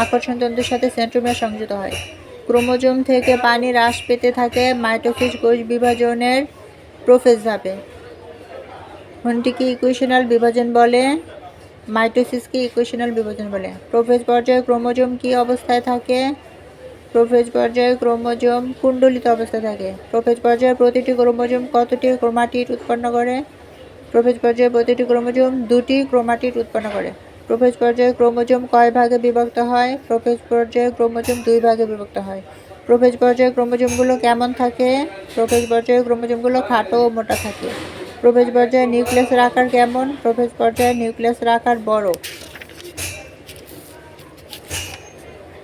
আকর্ষণ তন্তুর সাথে সেন্ট্রোমিয়ার সংযুক্ত হয়। ক্রোমোজোম থেকে পানি হ্রাস পেতে থাকে মাইটোসিস কোষ বিভাজনের প্রোফেজ ধাপে। কোনটিকে ইকুয়েশনাল বিভাজন বলে? মাইটোসিসকে ইকুয়েশনাল বিভাজন বলে। প্রোফেজ পর্যায়ে ক্রোমোজোম কী অবস্থায় থাকে? প্রোফেজ পর্যায়ে ক্রোমোজোম কুণ্ডলিত অবস্থায় থাকে। প্রোফেজ পর্যায়ে প্রতিটি ক্রোমোজোম কতটি ক্রোমাটিড উৎপন্ন করে? প্রোফেজ পর্যায়ে প্রতিটি ক্রোমোজোম 2টি ক্রোমাটিড উৎপন্ন করে। প্রোফেজ পর্যায়ে ক্রোমোজোম কয় ভাগে বিভক্ত হয়? প্রোফেজ পর্যায়ে ক্রোমোজোম 2 ভাগে বিভক্ত হয়। প্রোফেজ পর্যায়ে ক্রোমোজোমগুলো কেমন থাকে? প্রোফেজ পর্যায়ে ক্রোমোজোমগুলো খাটো ও মোটা থাকে। প্রোফেজ পর্যায়ে নিউক্লিয়াসের আকার কেমন? প্রোফেজ পর্যায়ে নিউক্লিয়াসের আকার বড়।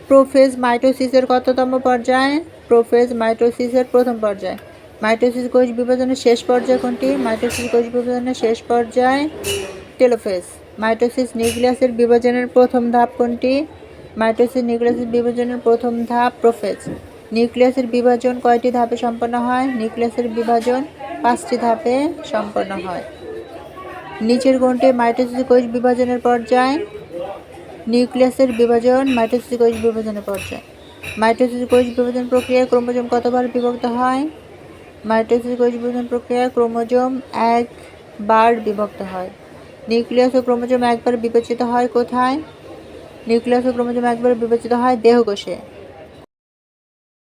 প্রোফেজ মাইটোসিসের কততম পর্যায়? প্রোফেজ মাইটোসিসের প্রথম পর্যায়। মাইটোসিস কোষ বিভাজনের শেষ পর্যায় কোনটি? মাইটোসিস কোষ বিভাজনের শেষ পর্যায় টেলোফেজ। মাইটোসিস নিউক্লিয়াসের বিভাজনের প্রথম ধাপ কোনটি? মাইটোসিস নিউক্লিয়াসের বিভাজনের প্রথম ধাপ প্রোফেজ। নিউক্লিয়াসের বিভাজন কয়টি ধাপে সম্পন্ন হয়? নিউক্লিয়াসের বিভাজন 5টি ধাপে সম্পন্ন হয়। নিচের কোনটি মাইটোসিস কোষ বিভাজনের পর্যায়? নিউক্লিয়াসের বিভাজন মাইটোসিস কোষ বিভাজনের পর্যায়। মাইটোসিস কোষ বিভাজন প্রক্রিয়ায় ক্রোমোজোম কতবার বিভক্ত হয়? মাইটোসিস কোষ বিভাজন প্রক্রিয়ায় ক্রোমোজোম একবার বিভক্ত হয়। নিউক্লিয়াস ও ক্রোমোজোম একবার বিভাজিত হয় কোথায়? নিউক্লিয়াস ও ক্রোমোজোম একবার বিভাজিত হয় দেহকোষে।